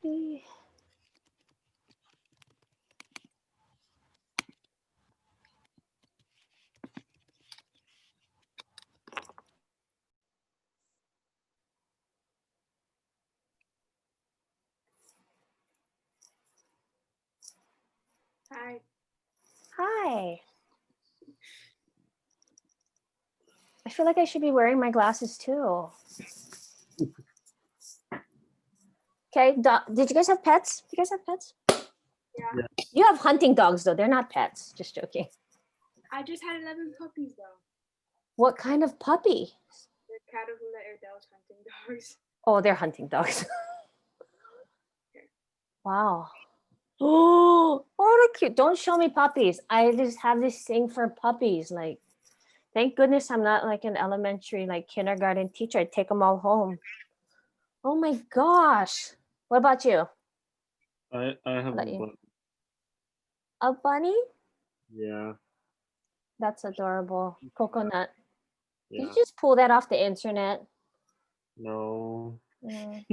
Hi. Hi. I feel like I should be wearing my glasses too. Okay, did you guys have pets? Do you guys have pets? Yeah. You have hunting dogs though. They're not pets. Just joking. I just had 11 puppies though. What kind of puppy? They're Catahoula Airedale's hunting dogs. Oh, they're hunting dogs. Okay. Wow. Oh, they're cute. Don't show me puppies. I just have this thing for puppies. Like, thank goodness I'm not like an elementary, like kindergarten teacher. I'd take them all home. Oh my gosh. What about you? I have What about a you? bunny. A bunny? Yeah. That's adorable. Coconut. Yeah. Did you just pull that off the internet? No. Mm.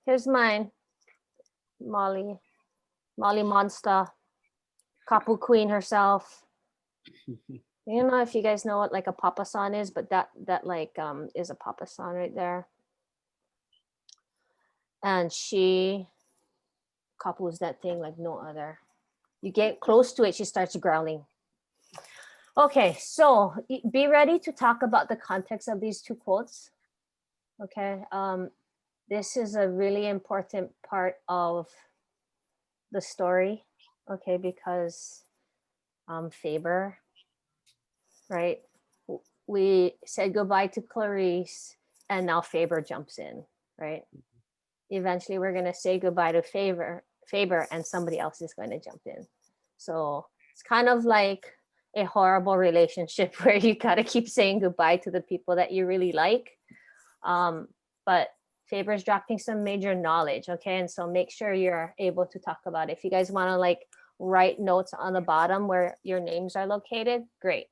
Here's mine. Molly Monster. Kapu Queen herself. You don't know if you guys know what like a papasan is, but that like is a papasan right there. And she Kapu's that thing like no other. You get close to it, she starts growling. Okay, so be ready to talk about the context of these two quotes. Okay, this is a really important part of the story. Okay, because Faber, right? We said goodbye to Clarice, and now Faber jumps in, right? Eventually, we're gonna say goodbye to Faber, and somebody else is going to jump in. So it's kind of like a horrible relationship where you gotta keep saying goodbye to the people that you really like. But Faber's dropping some major knowledge, okay? And so make sure you're able to talk about it. If you guys want to like write notes on the bottom where your names are located, great.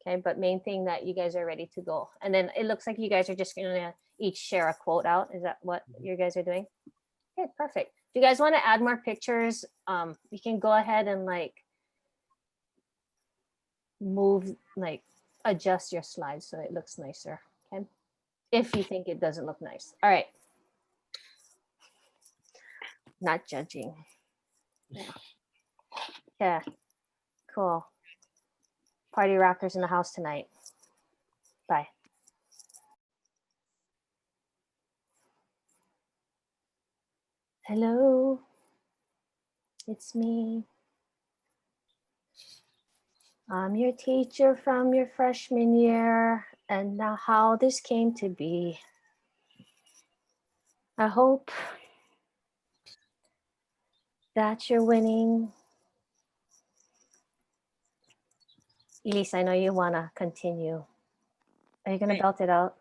Okay, but main thing that you guys are ready to go. And then it looks like you guys are just gonna each share a quote out. Is that what you guys are doing? Okay, perfect. If you guys want to add more pictures, you can go ahead and like move, like adjust your slides so it looks nicer. Okay, if you think it doesn't look nice. All right. Not judging. Yeah, cool. Party rockers in the house tonight. Bye. Hello, it's me. I'm your teacher from your freshman year, and now how this came to be. I hope that you're winning. Elise, I know you want to continue. Are you going to belt it out?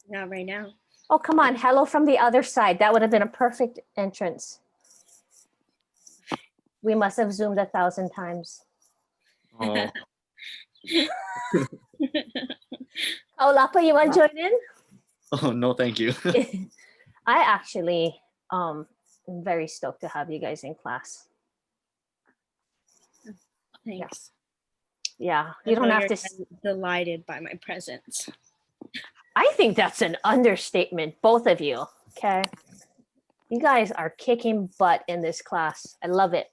Not right now. Oh, come on. Hello from the other side. That would have been a perfect entrance. We must have zoomed 1,000 times. Oh. Oh, Lapa, you want to join in? Oh, no, thank you. I actually am very stoked to have you guys in class. Thanks. Yeah, you don't have to. Delighted by my presence. I think that's an understatement, both of you. Okay. You guys are kicking butt in this class. I love it.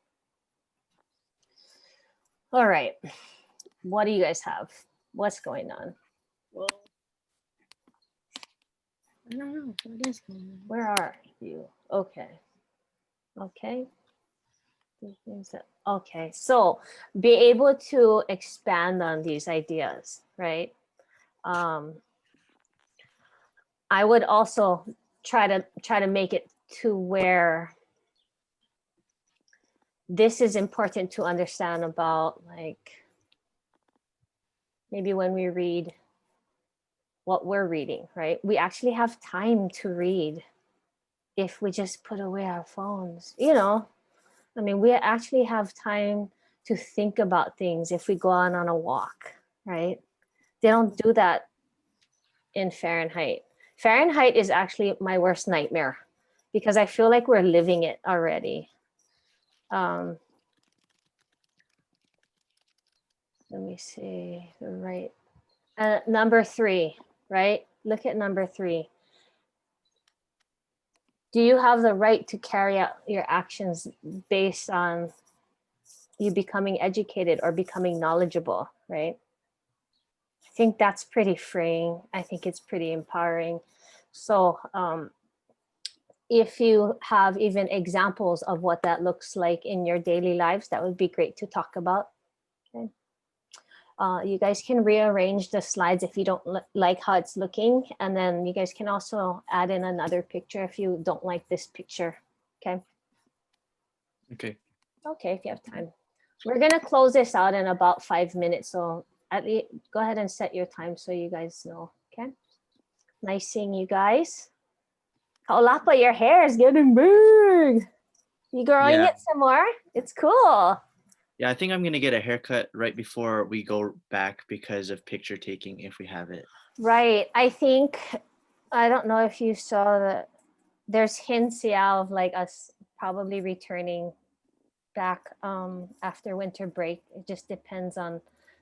All right. What do you guys have? What's going on? Well, I don't know what is going on. Where are you? Okay. Okay. Okay. So be able to expand on these ideas, right? I would also try to make it to where this is important to understand about, like, maybe when we read what we're reading, right? We actually have time to read if we just put away our phones, you know? I mean, we actually have time to think about things if we go on a walk, right? They don't do that in Fahrenheit. Fahrenheit is actually my worst nightmare because I feel like we're living it already. Let me see the right. Number 3, right? Look at number 3. Do you have the right to carry out your actions based on you becoming educated or becoming knowledgeable, right? I think that's pretty freeing. I think it's pretty empowering. So if you have even examples of what that looks like in your daily lives, that would be great to talk about. Okay. You guys can rearrange the slides if you don't like how it's looking. And then you guys can also add in another picture if you don't like this picture. Okay. Okay. Okay, if you have time. We're gonna close this out in about 5 minutes. So at least go ahead and set your time so you guys know. Okay. Nice seeing you guys. Kaolapa, your hair is getting big. You growing Yeah. it some more? It's cool. Yeah, I think I'm gonna get a haircut right before we go back because of picture taking if we have it. Right. I think, I don't know if you saw that there's hints, yeah, of like us probably returning back after winter break. It just depends on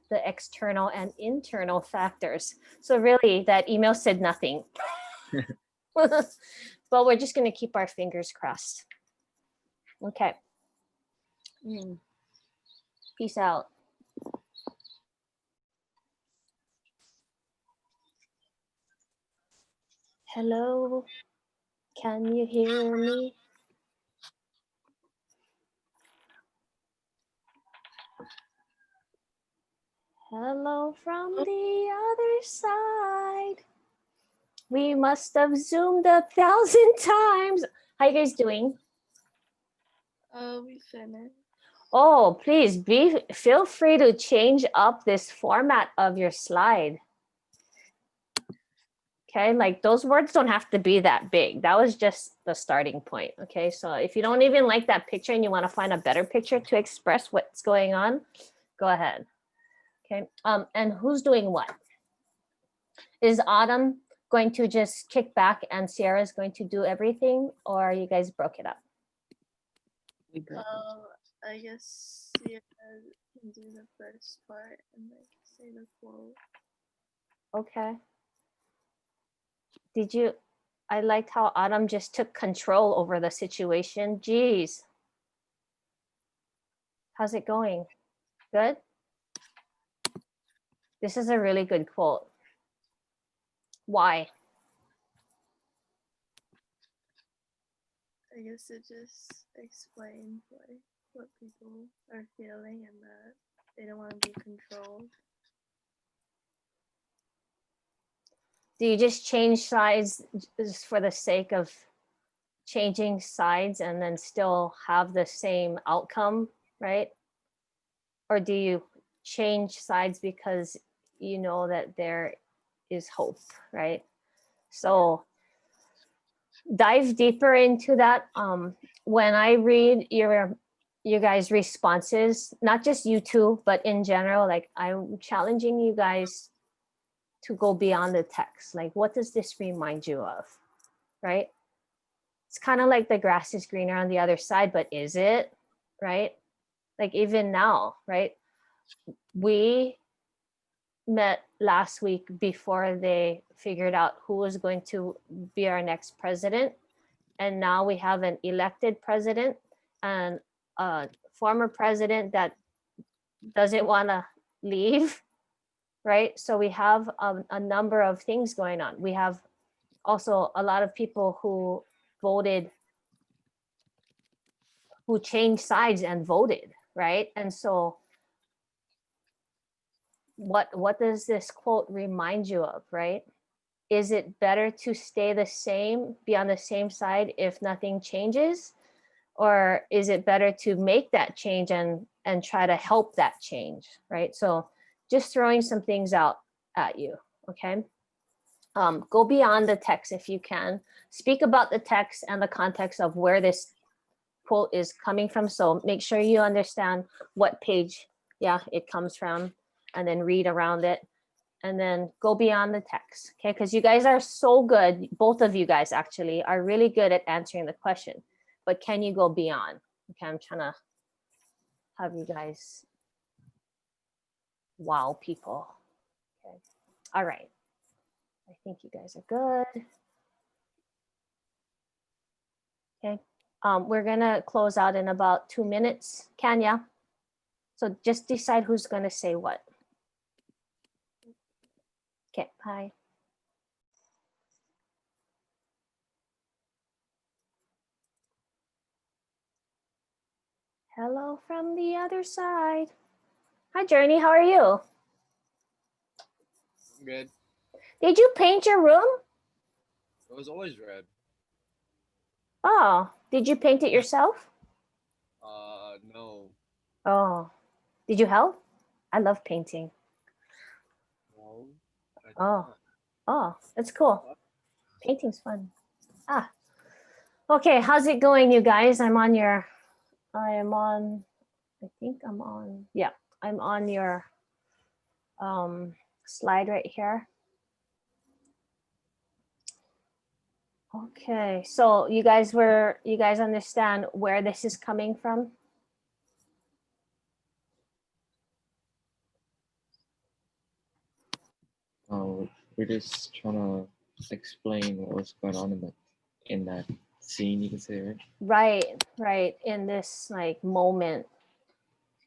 the external and internal factors. So really that email said nothing. But we're just going to keep our fingers crossed. Okay. Peace out. Hello, can you hear me? Hello from the other side. We must have zoomed 1,000 times. How you guys doing? We finished. Oh, please feel free to change up this format of your slide. Okay, like those words don't have to be that big. That was just the starting point. Okay, so if you don't even like that picture and you want to find a better picture to express what's going on, go ahead. Okay, and who's doing what? Is Autumn going to just kick back and Sierra's going to do everything, or you guys broke it up? I guess Sierra can do the first part and like say the quote. Okay. I liked how Autumn just took control over the situation. Geez. How's it going? Good? This is a really good quote. Why? I guess it just explains like what people are feeling and that they don't want to be controlled. Do you just change sides just for the sake of changing sides and then still have the same outcome, right? Or do you change sides because you know that there is hope, right? So dive deeper into that. When I read you guys' responses, not just you two, but in general, like I'm challenging you guys to go beyond the text. Like, what does this remind you of, right? It's kind of like the grass is greener on the other side, but is it, right? Like even now, right? We met last week before they figured out who was going to be our next president. And now we have an elected president and a former president that doesn't want to leave, right? So we have a number of things going on. We have also a lot of people who voted, who changed sides and voted, right? And so what does this quote remind you of, right? Is it better to stay the same, be on the same side if nothing changes? Or is it better to make that change and try to help that change, right? So just throwing some things out at you, okay? Go beyond the text if you can. Speak about the text and the context of where this quote is coming from. So make sure you understand what page, it comes from, and then read around it and then go beyond the text. Okay, because you guys are so good. Both of you guys actually are really good at answering the question, but can you go beyond? Okay, I'm trying to have you guys wow people. Okay, all right. I think you guys are good. Okay, we're gonna close out in about 2 minutes. Kanya, so just decide who's gonna say what. Okay, bye. Hello from the other side. Hi, Journey, how are you? Good. Did you paint your room? It was always red. Oh, did you paint it yourself? No. Oh, did you help? I love painting. No. I did Oh, not. oh, that's cool. Painting's fun. Ah, okay, how's it going, you guys? I am on, I think I'm on, yeah, I'm on your slide right here. Okay, so you guys understand where this is coming from? We're just trying to explain what was going on in that scene, you can say, right? Right, in this like moment.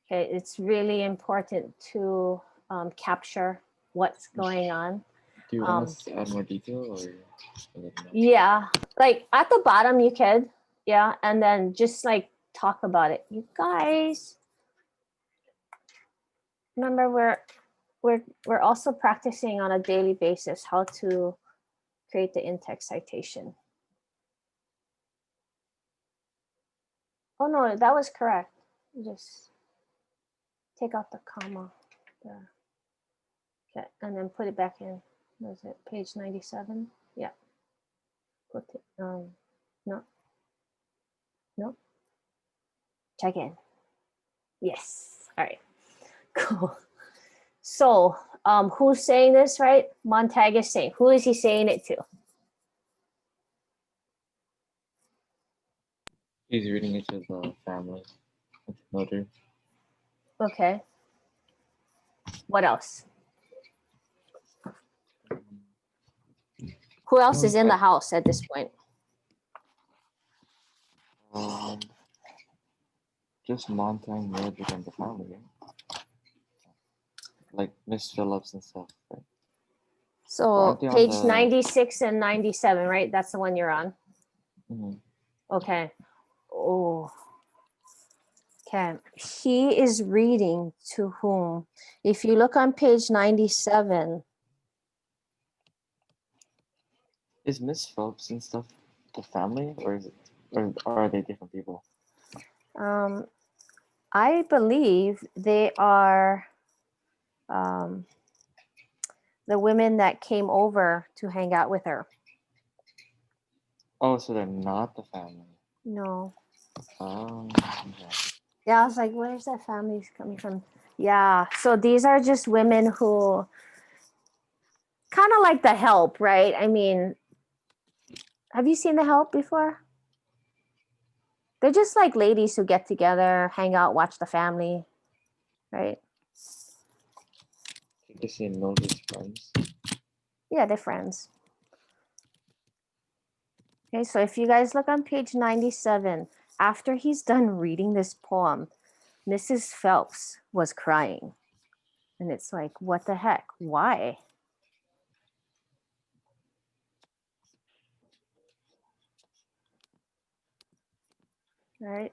Okay, it's really important to capture what's going on. Do you want us to add more detail or? Yeah, like at the bottom you could, yeah, and then just like talk about it. You guys, remember we're also practicing on a daily basis how to create the in-text citation. Oh no, that was correct. Just take out the comma there. Okay, and then put it back in. Was it page 97? Yeah. Put it, no. Check in. Yes. All right. Cool. So, who's saying this, right? Montag is saying. Who is he saying it to? He's reading it to the family, mother. Okay. What else? Who else is in the house at this point? Just Montag, Mildred, and the family, right? Like Miss Phillips and stuff, right? So page 96 and 97, right? That's the one you're on. Mm-hmm. Okay. Oh. Okay. He is reading to whom? If you look on page 97. Is Miss Phillips and stuff the family, or is it, or are they different people? I believe they are the women that came over to hang out with her. Oh, so they're not the family. No. Oh, okay. Yeah, I was like, where's that family coming from? Yeah, so these are just women who kind of like The Help, right? I mean, have you seen The Help before? They're just like ladies who get together, hang out, watch the family, right? Just in Mildred's friends. Yeah, they're friends. Okay, so if you guys look on page 97, after he's done reading this poem, Mrs. Phelps was crying. And it's like, what the heck? Why? Right?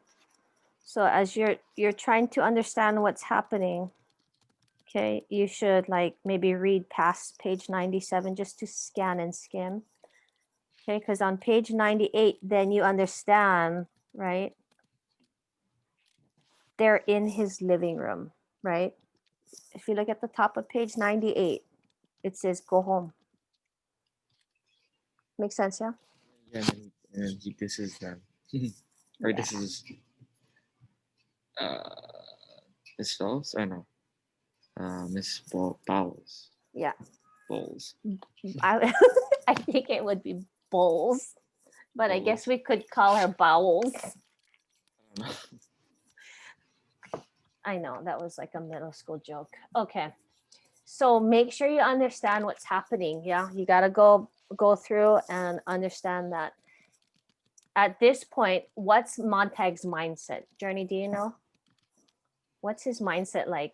So as you're trying to understand what's happening, okay, you should like maybe read past page 97 just to scan and skim. Okay, because on page 98, then you understand, right? They're in his living room, right? If you look at the top of page 98, it says go home. Makes sense, yeah? Yeah, and this is them. Or Yeah. this is Miss Phillips? I know. Miss Bowles. Yeah. Bowls. I, I think it would be bowls, but I guess we could call her bowels. I know that was like a middle school joke. Okay. So make sure you understand what's happening. Yeah. You got to go through and understand that at this point, what's Montag's mindset? Journey, do you know? What's his mindset like?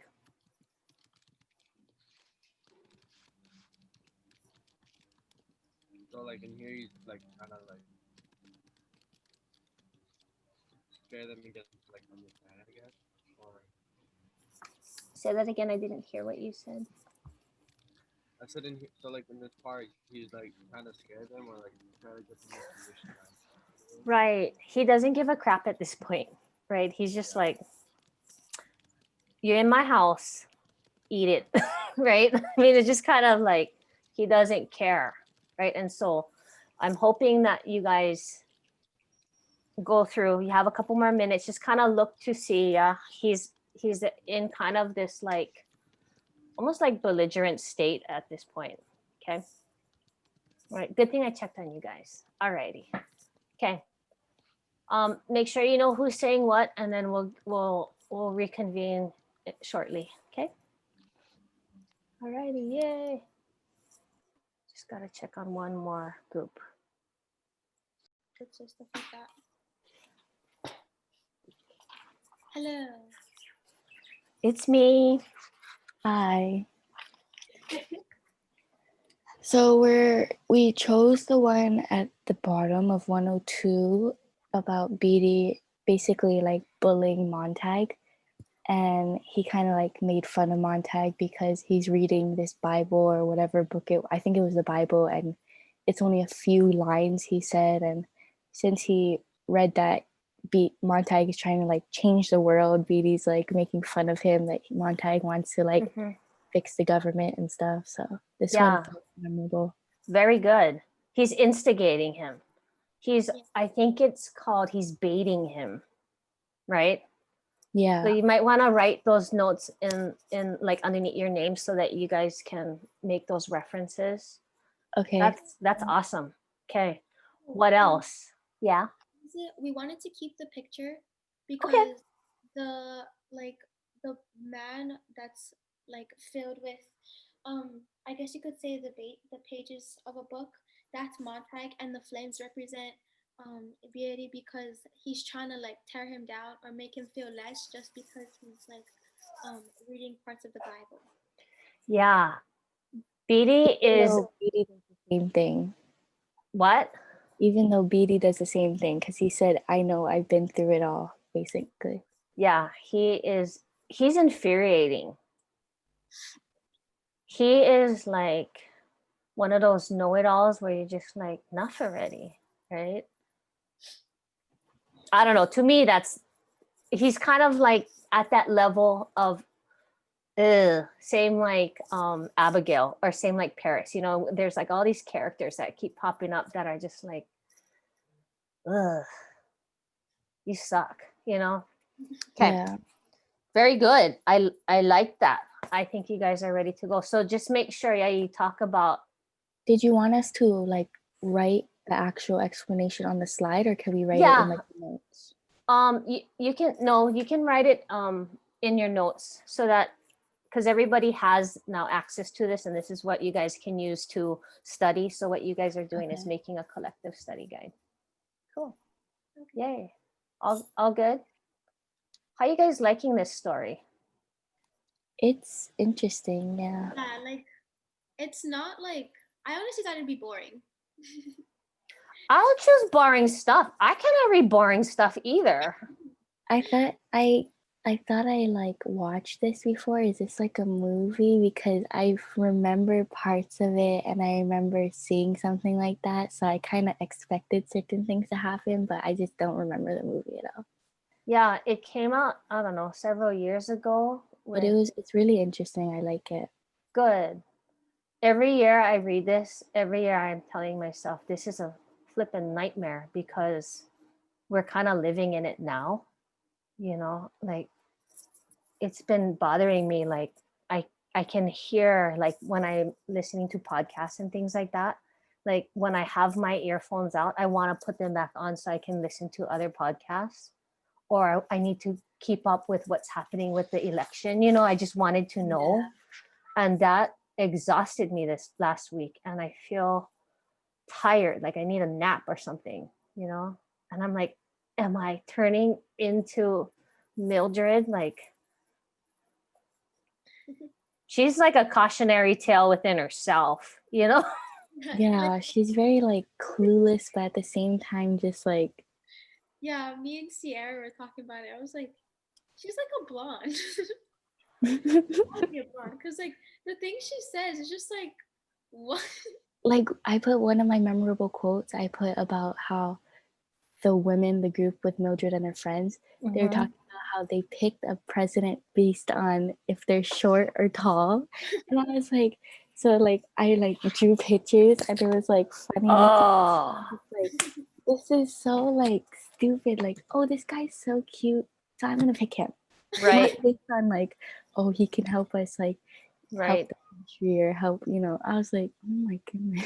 So like in here, you like kind of like scare them and get like understand, I guess. Or Say that again. I didn't hear what you said. I said in here, so like in this part, he's like trying to scare them or like try to get them information. Right. He doesn't give a crap at this point. Right. He's just like, you're in my house, eat it. Right. I mean, it's just kind of like he doesn't care. Right. And so I'm hoping that you guys go through, you have a couple more minutes, just kind of look to see. He's in kind of this like almost like belligerent state at this point. Okay. All right. Good thing I checked on you guys. All righty. Okay. Make sure you know who's saying what, and then we'll reconvene shortly. Okay. All righty. Yay. Just gotta check on one more group. It's just stuff like that. Hello. It's me. Hi. So we chose the one at the bottom of 102 about Beatty basically like bullying Montag, and he kind of like made fun of Montag because he's reading this Bible or whatever book I think it was the Bible, and it's only a few lines he said, and since he read that Montag is trying to like change the world, Beatty's like making fun of him that Montag wants to like fix the government and stuff. So this one felt memorable. Very good. He's instigating him. I think it's called he's baiting him, right? Yeah. So you might want to write those notes in like underneath your name so that you guys can make those references. Okay. That's awesome. Okay. What else? Yeah. We wanted to keep the picture because the man that's like filled with I guess you could say the pages of a book, that's Montag, and the flames represent Beatty because he's trying to like tear him down or make him feel less just because he's like reading parts of the Bible. Yeah. Beatty is Beatty does the same thing. What? Even though Beatty does the same thing, because he said, I know, I've been through it all, basically. Yeah, he's infuriating. He is like one of those know-it-alls where you're just like, enough already, right? I don't know. To me, he's kind of like at that level of same like Abigail or same like Paris. You know, there's like all these characters that keep popping up that are just like, ugh, you suck, you know? Okay. Yeah. Very good. I like that. I think you guys are ready to go. So just make sure, you talk about. Did you want us to like write the actual explanation on the slide, or can we write it in like the notes? You can write it in your notes so that because everybody has now access to this, and this is what you guys can use to study. So what you guys are doing is making a collective study guide. Cool. Yay. All good. How you guys liking this story? It's interesting, yeah. Yeah, like it's not like I honestly thought it'd be boring. I'll choose boring stuff. I cannot read boring stuff either. I thought I like watched this before. Is this like a movie? Because I remember parts of it and I remember seeing something like that. So I kind of expected certain things to happen, but I just don't remember the movie at all. Yeah, it came out, I don't know, several years ago. But it's really interesting. I like it. Good. Every year I read this, every year I'm telling myself this is a flippin' nightmare because we're kind of living in it now. You know, like it's been bothering me. Like I can hear, like when I'm listening to podcasts and things like that, like when I have my earphones out, I want to put them back on so I can listen to other podcasts, or I need to keep up with what's happening with the election. I just wanted to know. And that exhausted me this last week. And I feel tired, like I need a nap or something, And I'm like, am I turning into Mildred? Like, she's like a cautionary tale within herself, Yeah, she's very like clueless, but at the same time, just like. Yeah, me and Sierra were talking about it. I was like, she's like a blonde. Because like the thing she says is just like, what? Like I put one of my memorable quotes I put about how the women, the group with Mildred and her friends, they were talking about how they picked a president based on if they're short or tall. And I was like, so like I like drew pictures and it was like funny. Oh, Like this is so like stupid. Like, oh, this guy's so cute, so I'm gonna pick him. right. Not based on like, oh, he can help us like Right. help the country or help, I was like, oh my goodness.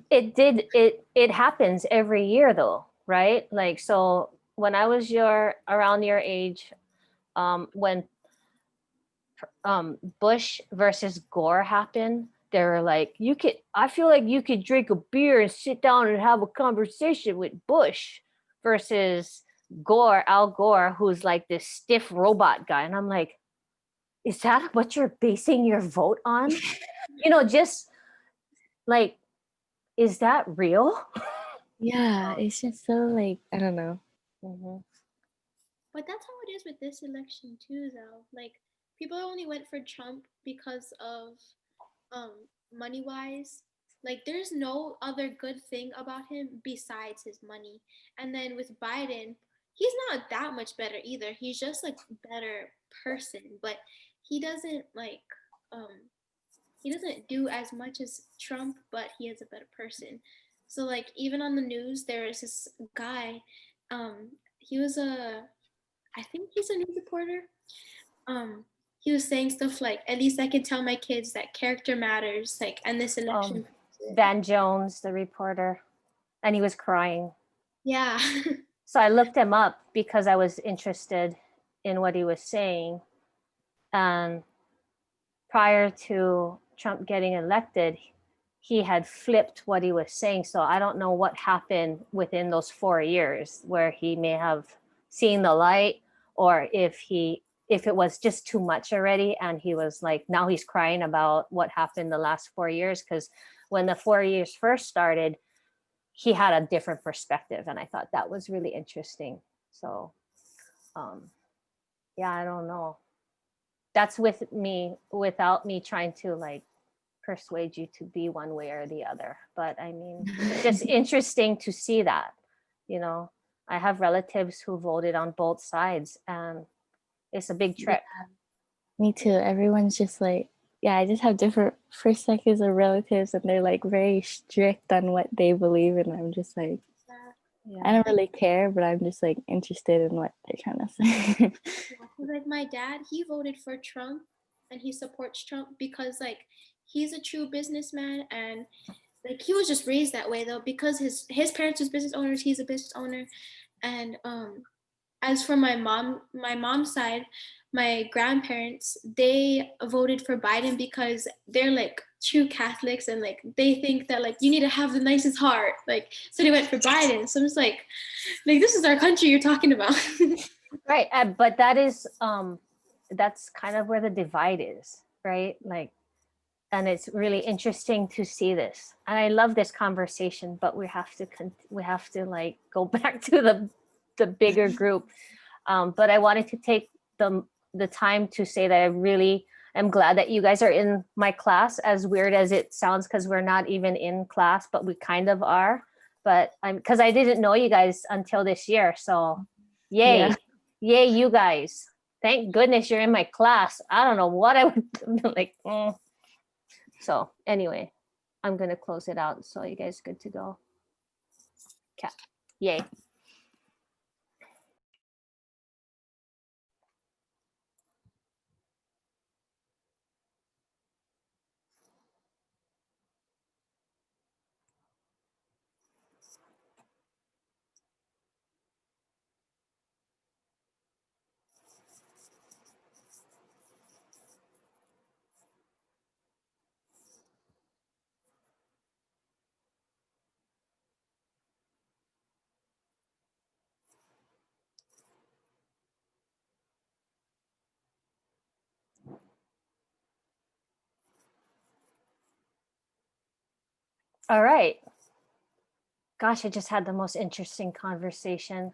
It happens every year though, right? Like, so when I was around your age, when Bush versus Gore happened, they were like, I feel like you could drink a beer and sit down and have a conversation with Bush versus Al Gore, who's like this stiff robot guy. And I'm like, is that what you're basing your vote on? Just like, is that real? Yeah, it's just so like, I don't know. But that's how it is with this election too, though. Like people only went for Trump because of money wise. Like there's no other good thing about him besides his money. And then with Biden, he's not that much better either. He's just like better person, but he doesn't he doesn't do as much as Trump, but he is a better person. So like even on the news there is this guy, he was I think he's a news reporter. He was saying stuff like, at least I can tell my kids that character matters, like, and this election. Van Jones, the reporter, and he was crying. Yeah. So I looked him up because I was interested in what he was saying. And prior to Trump getting elected, he had flipped what he was saying. So I don't know what happened within those 4 years where he may have seen the light, or if it was just too much already and he was like, now he's crying about what happened the last 4 years. Because when the 4 years first started, he had a different perspective, and I thought that was really interesting. So yeah, I don't know. That's without me trying to like persuade you to be one way or the other. But I mean, just interesting to see that, I have relatives who voted on both sides, and it's a big trip. Yeah, me too. Everyone's just like, yeah, I just have different perspectives of relatives, and they're like very strict on what they believe, and I'm just like, I don't really care, but I'm just like interested in what they're trying to say. Like my dad, he voted for Trump, and he supports Trump because like he's a true businessman, and like he was just raised that way though, because his parents was business owners, he's a business owner. And as for my mom's side, my grandparents, they voted for Biden because they're like true Catholics, and like they think that like you need to have the nicest heart, like, so they went for Biden. So I'm just like this is our country you're talking about. Right. But that is that's kind of where the divide is, right? Like, and it's really interesting to see this, and I love this conversation, but we have to like go back to the bigger group. But I wanted to take the time to say that I really am glad that you guys are in my class, as weird as it sounds, because we're not even in class, but we kind of are. But because I didn't know you guys until this year, so yay. Yeah. Yay, you guys. Thank goodness you're in my class. I don't know what I would like. So anyway, I'm going to close it out. So you guys good to go? Okay. Yay. All right. Gosh, I just had the most interesting conversation.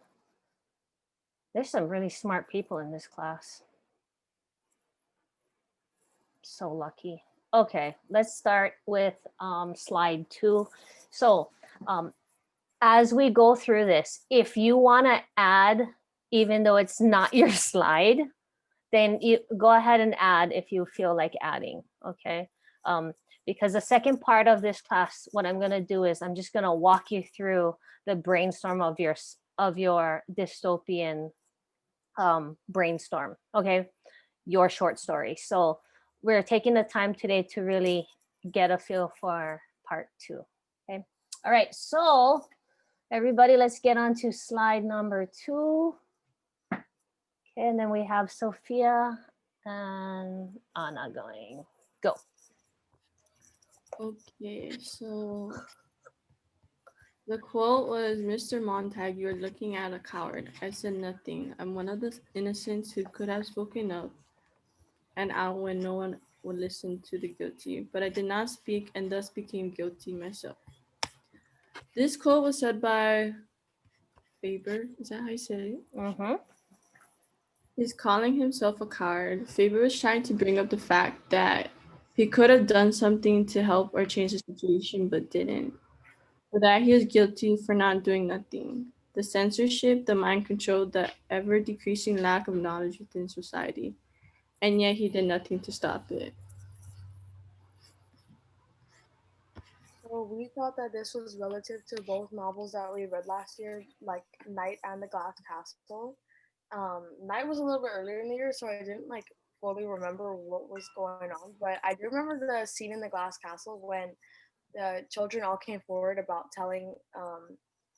There's some really smart people in this class. So lucky. Okay, let's start with slide 2. So as we go through this, if you want to add, even though it's not your slide, then you go ahead and add if you feel like adding, okay? Because the second part of this class, what I'm going to do is I'm just going to walk you through the brainstorm of your dystopian brainstorm, okay? Your short story. So we're taking the time today to really get a feel for part 2, okay? All right, so everybody, let's get on to slide number 2. Okay, and then we have Sophia and Anna going. Go. Okay, so the quote was, "Mr. Montag, you're looking at a coward. I said nothing. I'm one of the innocents who could have spoken up and out when no one would listen to the guilty, but I did not speak and thus became guilty myself." This quote was said by Faber. Is that how you say it? Mm-hmm. He's calling himself a coward. Faber was trying to bring up the fact that he could have done something to help or change the situation, but didn't. For that, he was guilty for not doing nothing. The censorship, the mind control, the ever decreasing lack of knowledge within society. And yet he did nothing to stop it. So we thought that this was relative to both novels that we read last year, like Night and the Glass Castle. Night was a little bit earlier in the year, so I didn't like fully remember what was going on. But I do remember the scene in the Glass Castle when the children all came forward about telling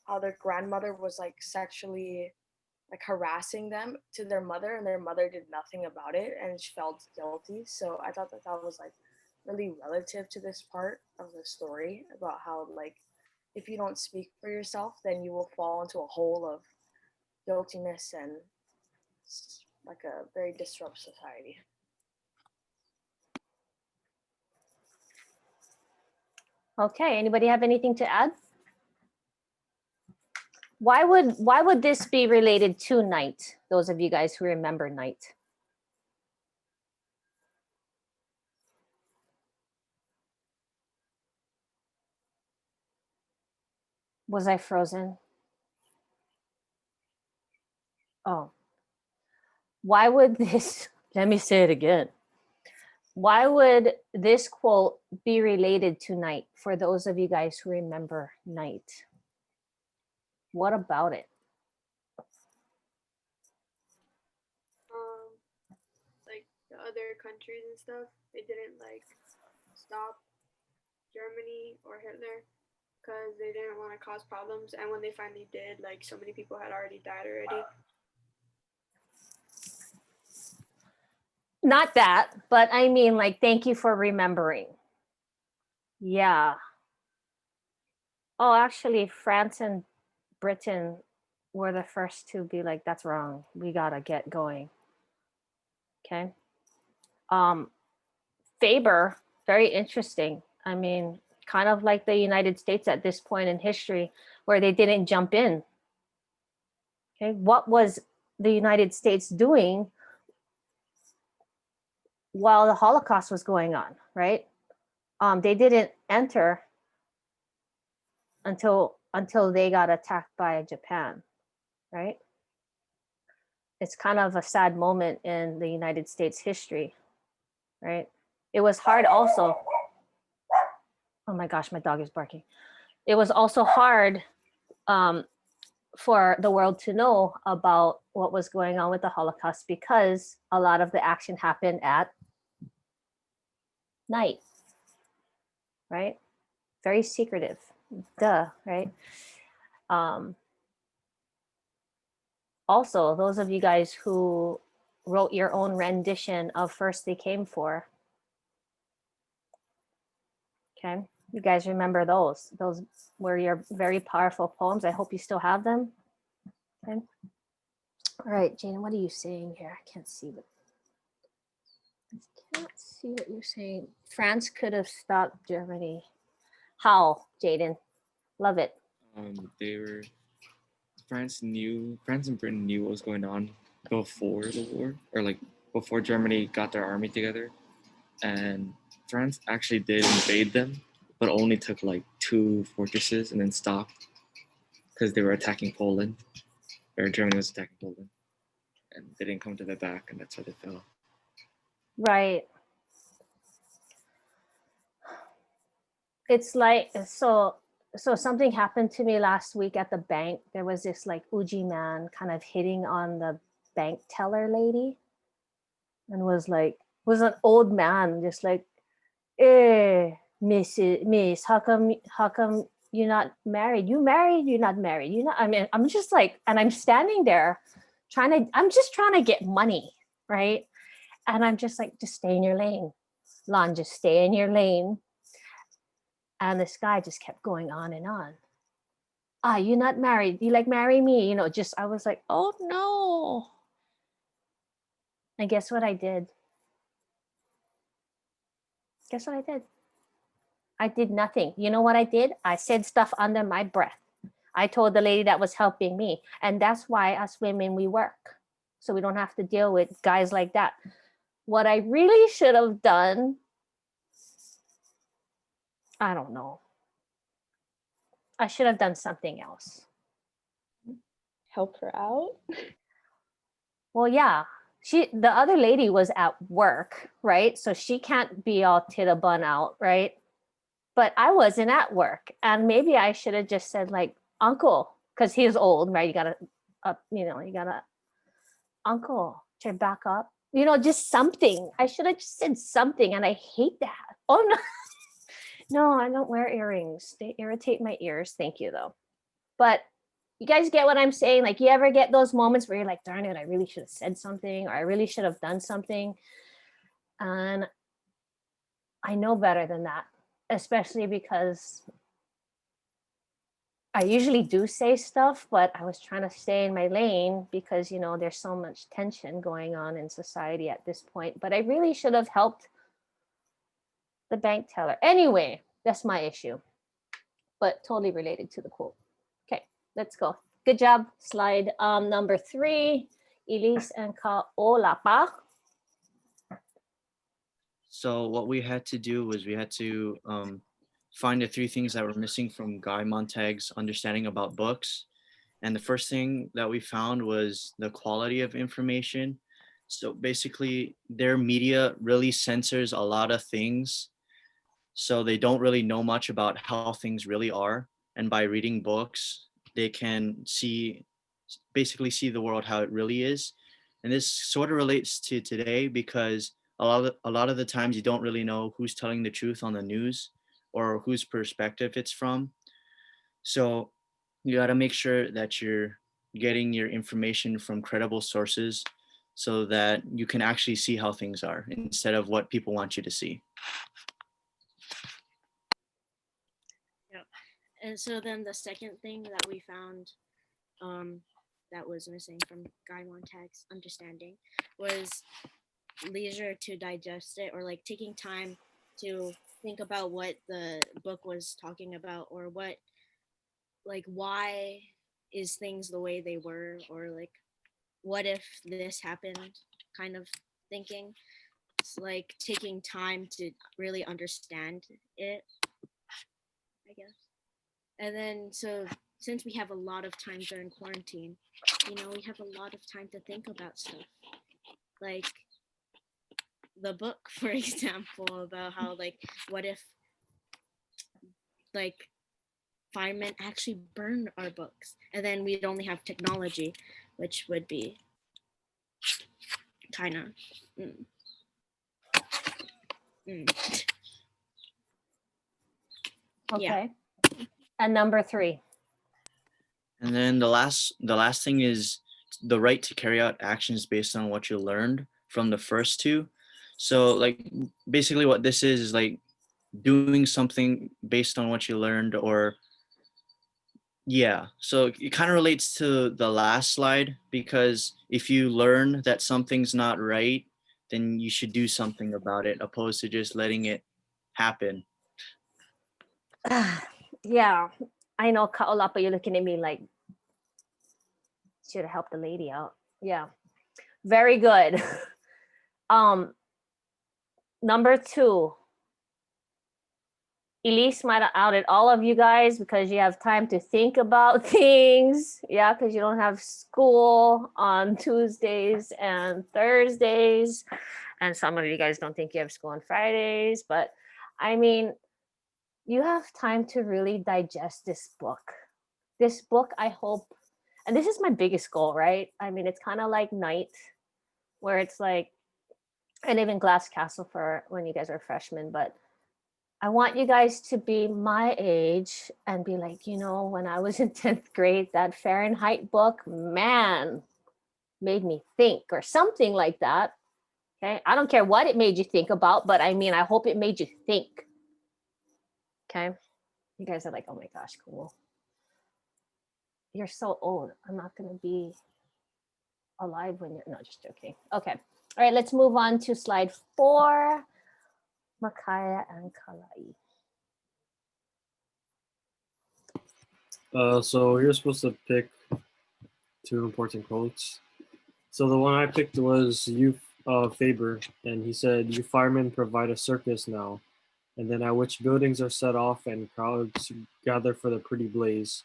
how their grandmother was like sexually like harassing them to their mother, and their mother did nothing about it and she felt guilty. So I thought that that was like really relative to this part of the story about how like if you don't speak for yourself then you will fall into a hole of guiltiness and like a very disrupt society. Okay, anybody have anything to add? Why would this be related to Night? Those of you guys who remember Night. Was I frozen? Oh. Why would this, let me say it again. Why would this quote be related to Night for those of you guys who remember Night? What about it? Like the other countries and stuff, they didn't like stop Germany or Hitler because they didn't want to cause problems. And when they finally did, like so many people had already died already. Not that, but I mean, like, thank you for remembering. Yeah. Oh, actually, France and Britain were the first to be like, that's wrong. We gotta get going. Okay. Faber, very interesting. I mean, kind of like the United States at this point in history where they didn't jump in. Okay. What was the United States doing while the Holocaust was going on, right? They didn't enter until they got attacked by Japan, right? It's kind of a sad moment in the United States history, right? It was hard also. Oh my gosh, my dog is barking. It was also hard for the world to know about what was going on with the Holocaust because a lot of the action happened at night, right? Very secretive, duh, right? Also, those of you guys who wrote your own rendition of First They Came For, okay, you guys remember those. Those were your very powerful poems. I hope you still have them. Okay. All right, Jana, what are you saying here? I can't see what you're saying. France could have stopped Germany. How, Jaden? Love it. They were France and Britain knew what was going on before the war, or like before Germany got their army together, and France actually did invade them, but only took like 2 fortresses and then stopped because they were attacking Poland, or Germany was attacking Poland, and they didn't come to their back, and that's why they fell. Right. It's like so something happened to me last week at the bank. There was this like Uji man kind of hitting on the bank teller lady, and was an old man just like, miss, how come you're not married? You married? You're not married? You not? I mean, I'm just like, and I'm standing there I'm just trying to get money, right? And I'm just like, just stay in your lane, Lon, just stay in your lane. And this guy just kept going on and on. You're not married. You like marry me? You know, just, I was like, oh no. And guess what I did? Guess what I did? I did nothing. You know what I did? I said stuff under my breath. I told the lady that was helping me. And that's why us women, we work. So we don't have to deal with guys like that. What I really should have done, I don't know. I should have done something else. Help her out. Well, yeah. The other lady was at work, right? So she can't be all bun out, right? But I wasn't at work. And maybe I should have just said like, uncle, because he's old, right? You gotta uncle, should I back up? You know, just something. I should have just said something, and I hate that. Oh no. No, I don't wear earrings. They irritate my ears. Thank you though. But you guys get what I'm saying? Like, you ever get those moments where you're like, darn it, I really should have said something, or I really should have done something. And I know better than that, especially because I usually do say stuff, but I was trying to stay in my lane because, you know, there's so much tension going on in society at this point. But I really should have helped the bank teller. Anyway, that's my issue, but totally related to the quote. Okay, let's go. Good job. Slide number 3, Elise and Kaolapa. So what we had to do was we had to find the 3 things that were missing from Guy Montag's understanding about books. And the first thing that we found was the quality of information. So basically, their media really censors a lot of things. So they don't really know much about how things really are. And by reading books, they can basically see the world how it really is. And this sort of relates to today because a lot of the times you don't really know who's telling the truth on the news or whose perspective it's from. So you got to make sure that you're getting your information from credible sources so that you can actually see how things are instead of what people want you to see. Yeah. And so then the second thing that we found that was missing from Guy Montag's understanding was leisure to digest it, or like taking time to think about what the book was talking about, or what, like, why is things the way they were, or like, what if this happened, kind of thinking. It's like taking time to really understand it, I guess. And then, so since we have a lot of time during quarantine, you know, we have a lot of time to think about stuff. Like the book, for example, about how, like, what if, like, firemen actually burn our books, and then we'd only have technology, which would be kind of Okay. Yeah. And number 3. And then the last thing is the right to carry out actions based on what you learned from the first 2. So like basically what this is like doing something based on what you learned, or yeah. So it kind of relates to the last slide, because if you learn that something's not right, then you should do something about it opposed to just letting it happen. Yeah, I know, Kaolapa, you're looking at me like, should have helped the lady out. Yeah, very good. um, Number 2, Elise might have outed all of you guys because you have time to think about things. Yeah, because you don't have school on Tuesdays and Thursdays. And some of you guys don't think you have school on Fridays. But I mean, you have time to really digest this book. This book, I hope, and this is my biggest goal, right? I mean, it's kind of like Night, where it's like, I live in Glass Castle for when you guys are freshmen, but I want you guys to be my age and be like, when I was in 10th grade, that Fahrenheit book, man, made me think, or something like that. Okay. I don't care what it made you think about, but I mean, I hope it made you think. Okay. You guys are like, oh my gosh, cool. You're so old. I'm not going to be alive when you're, no, just joking. Okay. All right. Let's move on to slide 4. Makaya and Kalai. So you're supposed to pick 2 important quotes. So the one I picked was you, Faber, and he said, "You firemen provide a circus now, and then at which buildings are set off and crowds gather for the pretty blaze.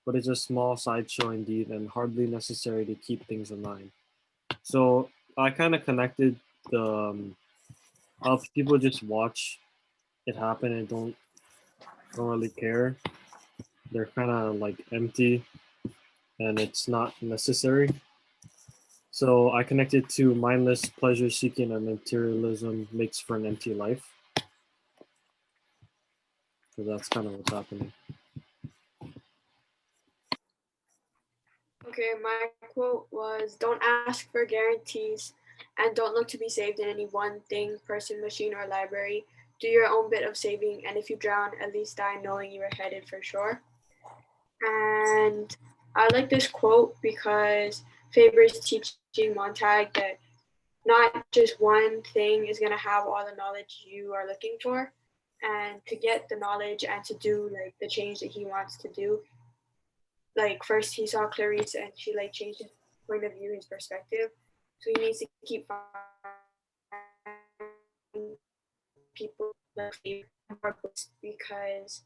But it's a small sideshow indeed, and hardly necessary to keep things in line." So I kind of connected the how people just watch it happen and don't really care. They're kind of like empty, and it's not necessary. So I connected to mindless pleasure seeking and materialism makes for an empty life. So that's kind of what's happening. Okay, my quote was, "Don't ask for guarantees and don't look to be saved in any one thing, person, machine, or library. Do your own bit of saving, and if you drown, at least die knowing you are headed for shore." And I like this quote because Faber is teaching Montag that not just one thing is going to have all the knowledge you are looking for. And to get the knowledge and to do like the change that he wants to do, like first he saw Clarice and she like changed his point of view, his perspective. So he needs to keep people like more books because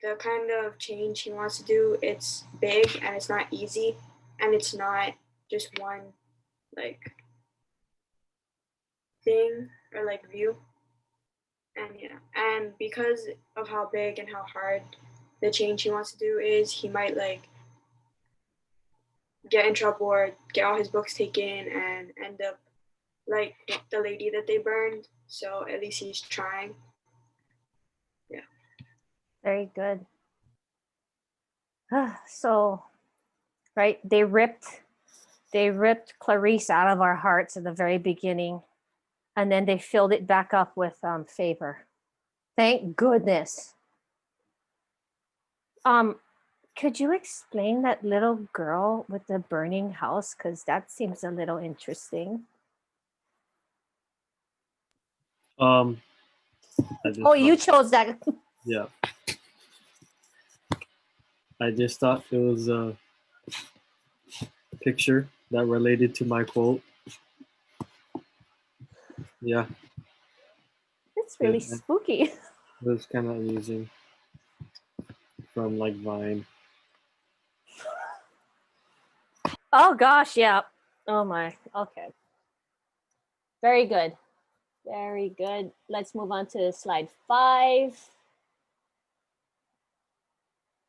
the kind of change he wants to do, it's big and it's not easy and it's not just one like thing or like view. And yeah, and because of how big and how hard the change he wants to do is, he might like get in trouble or get all his books taken and end up like the lady that they burned. So at least he's trying. Yeah. Very good. So, right, they ripped Clarice out of our hearts at the very beginning, and then they filled it back up with favor. Thank goodness. Could you explain that little girl with the burning house? Because that seems a little interesting. I Oh, you chose that. Yeah. I just thought it was a picture that related to my quote. Yeah. It's really It spooky. was kind of amusing from like Vine. Oh gosh, yeah. Oh my. Okay. Very good. Very good. Let's move on to slide 5.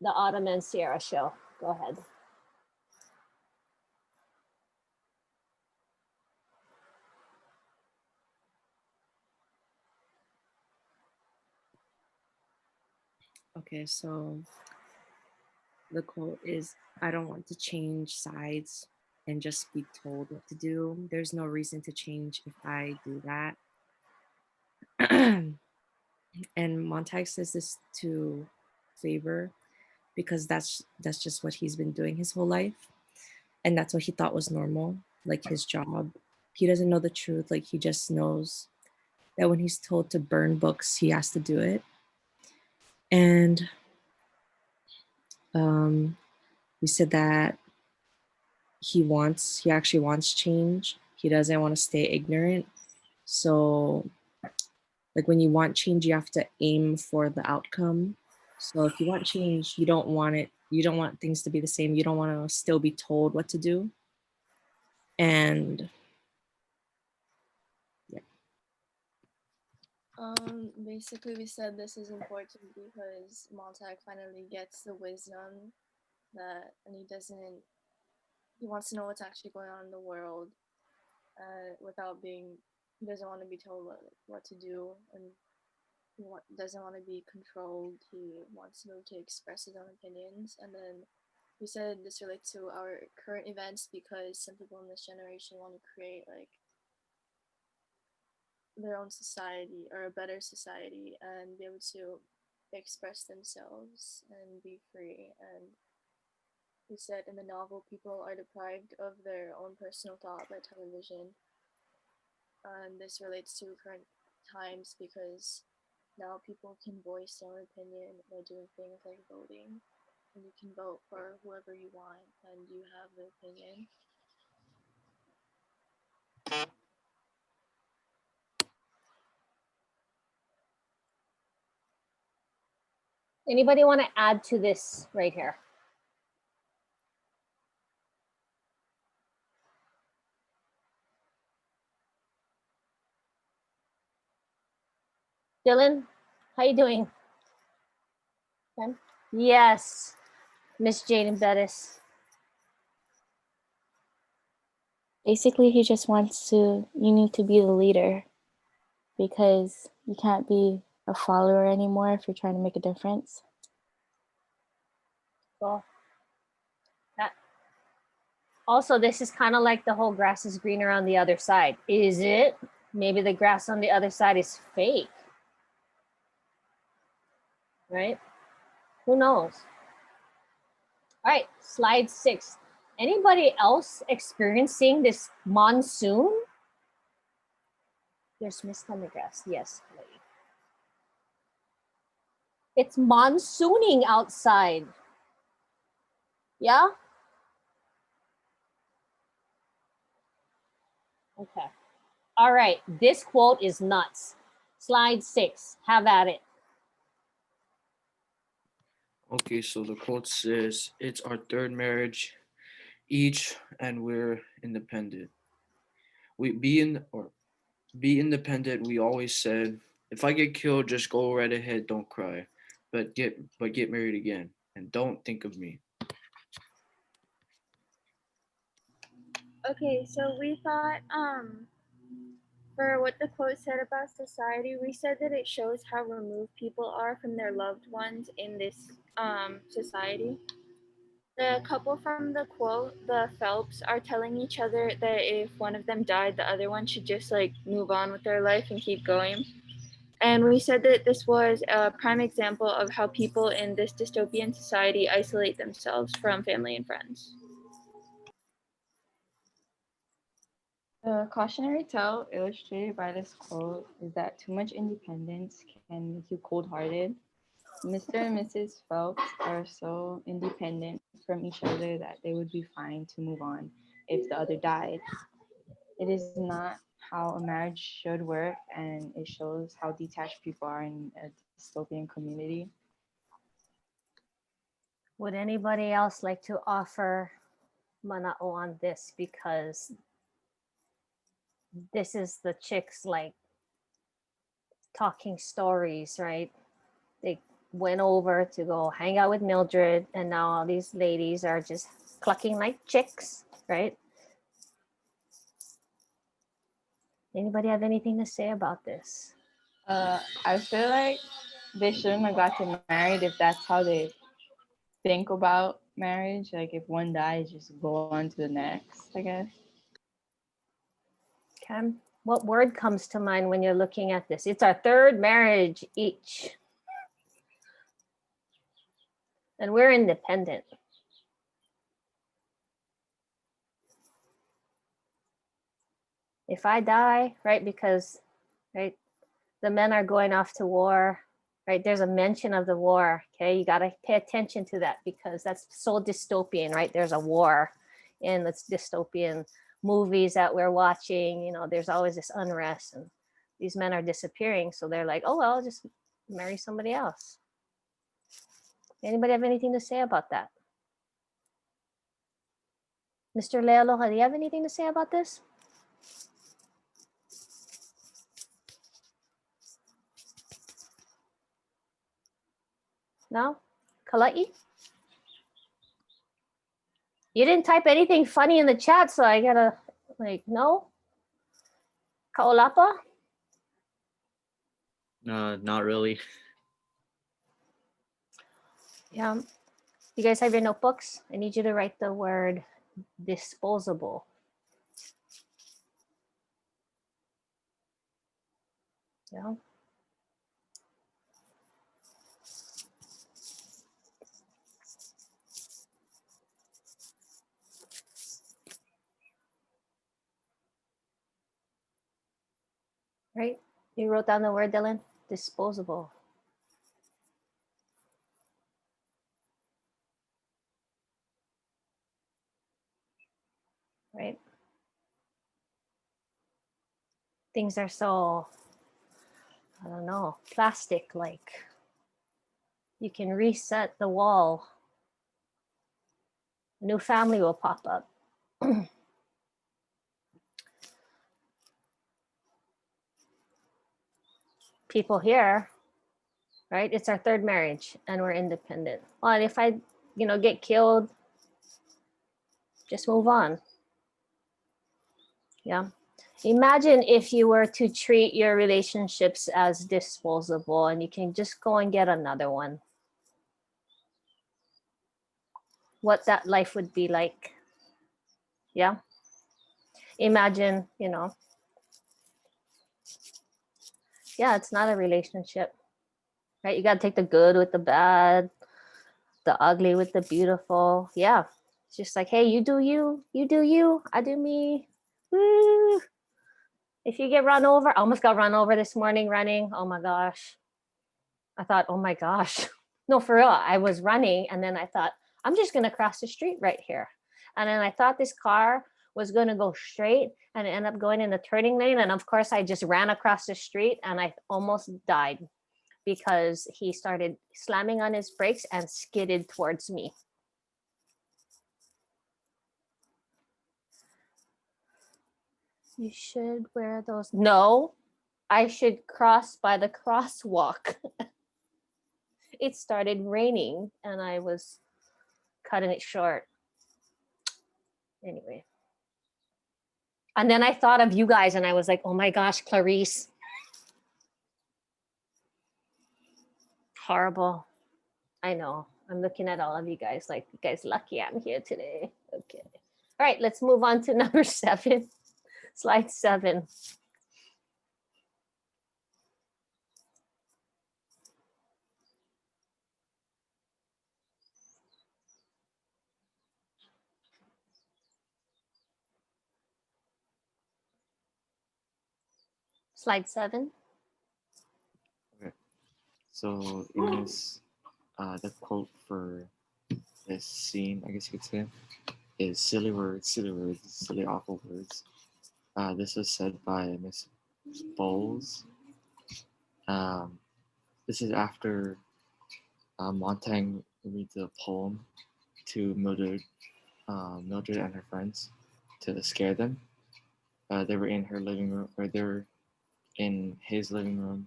The Autumn and Sierra show. Go ahead. Okay, so the quote is, "I don't want to change sides and just be told what to do. There's no reason to change if I do that." And Montag says this to Faber because that's just what he's been doing his whole life, and that's what he thought was normal, like his job. He doesn't know the truth. Like, he just knows that when he's told to burn books, he has to do it. And we said that he actually wants change. He doesn't want to stay ignorant. So like when you want change, you have to aim for the outcome. So if you want change, you don't want things to be the same. You don't want to still be told what to do. And yeah. Basically, we said this is important because Montag finally gets the wisdom and he wants to know what's actually going on in the world, he doesn't want to be told what to do, and doesn't want to be controlled. He wants to be able to express his own opinions. And then we said this relates to our current events because some people in this generation want to create like their own society or a better society and be able to express themselves and be free. And we said in the novel, people are deprived of their own personal thought by television. And this relates to current times because now people can voice their own opinion by doing things like voting. And you can vote for whoever you want and you have the opinion. Anybody want to add to this right here? Dylan, how you doing? Okay. Yes, Miss Jaden Bettis. Basically, he just wants you need to be the leader because you can't be a follower anymore if you're trying to make a difference. Cool. Also, this is kind of like the whole grass is greener on the other side. Is it? Maybe the grass on the other side is fake. Right? Who knows? All right, slide 6. Anybody else experiencing this monsoon? There's mist on the grass. Yes. It's monsooning outside. Yeah? Okay. All right. This quote is nuts. Slide 6. Have at it. Okay, so the quote says, "It's our third marriage each, and we're independent. Be independent. We always said, if I get killed, just go right ahead. Don't cry, but get married again, and don't think of me." Okay, so we thought for what the quote said about society, we said that it shows how removed people are from their loved ones in this society. The couple from the quote, the Phelps, are telling each other that if one of them died, the other one should just like move on with their life and keep going. And we said that this was a prime example of how people in this dystopian society isolate themselves from family and friends. The cautionary tale illustrated by this quote is that too much independence can make you cold-hearted. Mr. and Mrs. Phelps are so independent from each other that they would be fine to move on if the other died. It is not how a marriage should work, and it shows how detached people are in a dystopian community. Would anybody else like to offer manao on this? Because this is the chicks like talking stories, right? They went over to go hang out with Mildred, and now all these ladies are just clucking like chicks, right? Anybody have anything to say about this? I feel like they shouldn't have gotten married if that's how they think about marriage. Like if one dies, just go on to the next, I guess. Okay. What word comes to mind when you're looking at this? It's our third marriage each. And we're independent. If I die, right, because right, the men are going off to war, right? There's a mention of the war. Okay, you got to pay attention to that because that's so dystopian, right? There's a war in this dystopian movies that we're watching. You know, there's always this unrest, and these men are disappearing. So they're like, oh well, I'll just marry somebody else. Anybody have anything to say about that? Mr. Lealoja, do you have anything to say about this? No? Kalai? You didn't type anything funny in the chat, so I gotta, like, no? Kaolapa? Not really. Yeah. You guys have your notebooks? I need you to write the word disposable. Yeah. Right? You wrote down the word, Dylan? Disposable. Right? Things are so, I don't know, plastic like. You can reset the wall. A new family will pop up. People here, right? It's our third marriage and we're independent. Well, if I, get killed, just move on. Yeah. Imagine if you were to treat your relationships as disposable and you can just go and get another one. What that life would be like. Yeah. Imagine, yeah, it's not a relationship, right? You got to take the good with the bad, the ugly with the beautiful. Yeah. It's just like, hey, you do you, I do me. Woo. If you get run over, I almost got run over this morning running. Oh my gosh. I thought, oh my gosh. No, for real. I was running and then I thought, I'm just going to cross the street right here. And then I thought this car was going to go straight and it ended up going in the turning lane. And of course, I just ran across the street and I almost died because he started slamming on his brakes and skidded towards me. You should wear those. No, I should cross by the crosswalk. It started raining and I was cutting it short. Anyway. And then I thought of you guys and I was like, oh my gosh, Clarice. Horrible. I know. I'm looking at all of you guys like, you guys lucky I'm here today. Okay. All right, let's move on to number 7. Slide 7. Slide 7. Okay. So in this, the quote for this scene, I guess you could say, is silly words, silly awful words. This was said by Miss Bowles. This is after Montaigne reads a poem to Mildred and her friends to scare them. They were in her living room, or they were in his living room,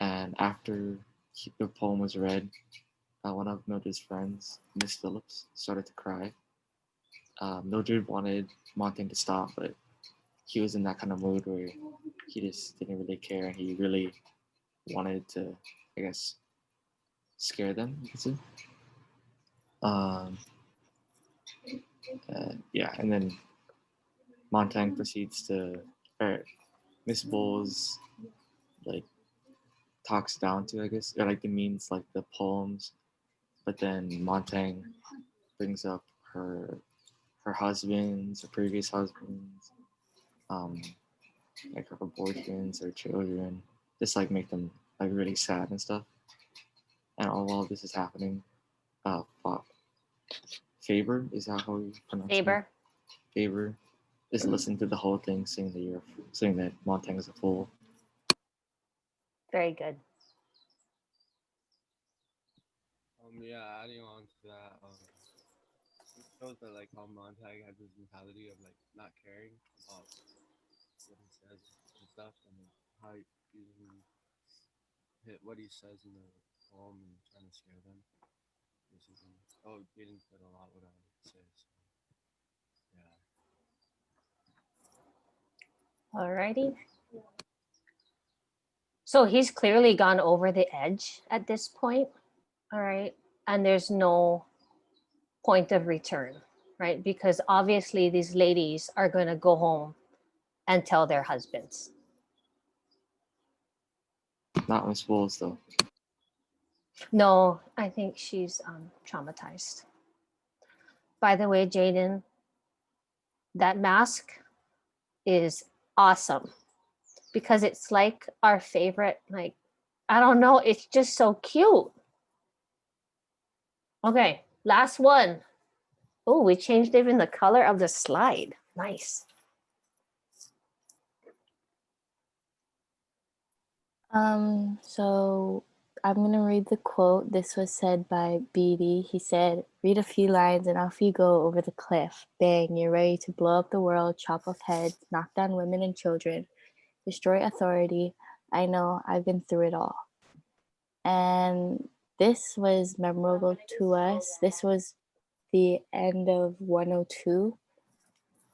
and after the poem was read, one of Mildred's friends, Miss Phillips, started to cry. Mildred wanted Montaigne to stop, but he was in that kind of mood where he just didn't really care. He really wanted to, I guess, scare them, you could say. Yeah, and then Montaigne proceeds to, or Miss Bowles, like, talks down to, I guess, or like demeans like the poems, but then Montaigne brings up her husbands, her previous husbands, like her boyfriends, her children, just like make them like really sad and stuff. And all while this is happening, Faber, is that how you pronounce it? Faber. Faber is listening to the whole thing, saying that Montag is a fool. Very good. Yeah, adding on to that, it shows that like how Montag has this mentality of like not caring about what he says and stuff, and then how he hit what he says in the poem and trying to scare them. Basically, oh, Jaden said a lot what I say. So, yeah. Alrighty. So he's clearly gone over the edge at this point. All right. And there's no point of return, right? Because obviously these ladies are going to go home and tell their husbands. Not Miss Fools though. No, I think she's traumatized. By the way, Jaden, that mask is awesome because it's like our favorite, like, I don't know, it's just so cute. Okay, last one. Oh, we changed even the color of the slide. Nice. So I'm gonna read the quote. This was said by Beatty. He said, "Read a few lines and off you go over the cliff. Bang, you're ready to blow up the world, chop off heads, knock down women and children, destroy authority. I know, I've been through it all." And this was memorable to us. This was the end of 102,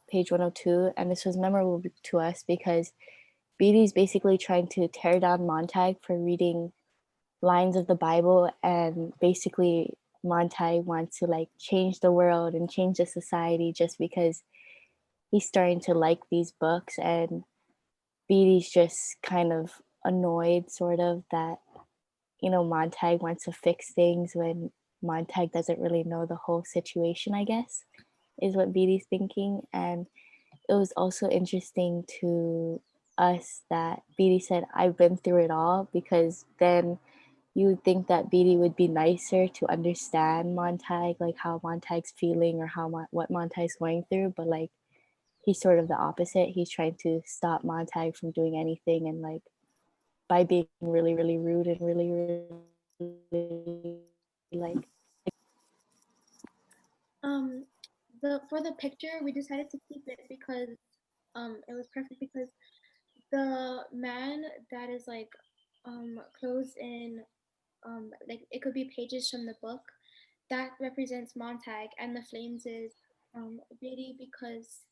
page 102, and this was memorable to us because Beatty's basically trying to tear down Montag for reading lines of the Bible, and basically Montag wants to like change the world and change the society just because he's starting to like these books, and Beatty's just kind of annoyed sort of that, you know, Montag wants to fix things when Montag doesn't really know the whole situation, I guess, is what Beatty's thinking. And it was also interesting to us that Beatty said, "I've been through it all," because then you would think that Beatty would be nicer to understand Montag, like how Montag's feeling or what Montag's going through, but like he's sort of the opposite. He's trying to stop Montag from doing anything, and like by being really, really rude and really, really like. For the picture we decided to keep it because it was perfect because the man that is like closed in like it could be pages from the book that represents Montag, and the flames is Beatty because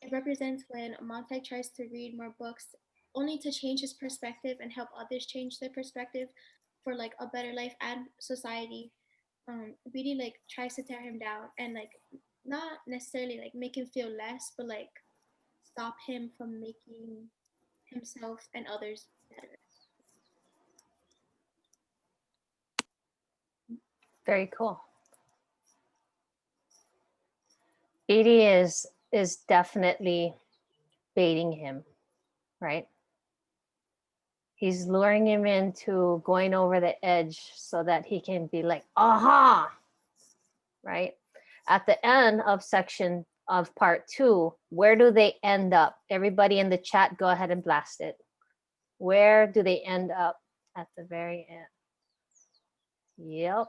it represents when Montag tries to read more books only to change his perspective and help others change their perspective for like a better life and society. Beatty like tries to tear him down and like not necessarily like make him feel less, but like stop him from making himself and others better. Very cool. Beatty is definitely baiting him, right? He's luring him into going over the edge so that he can be like, aha, right? At the end of section of part 2, where do they end up? Everybody in the chat, go ahead and blast it. Where do they end up at the very end? Yep.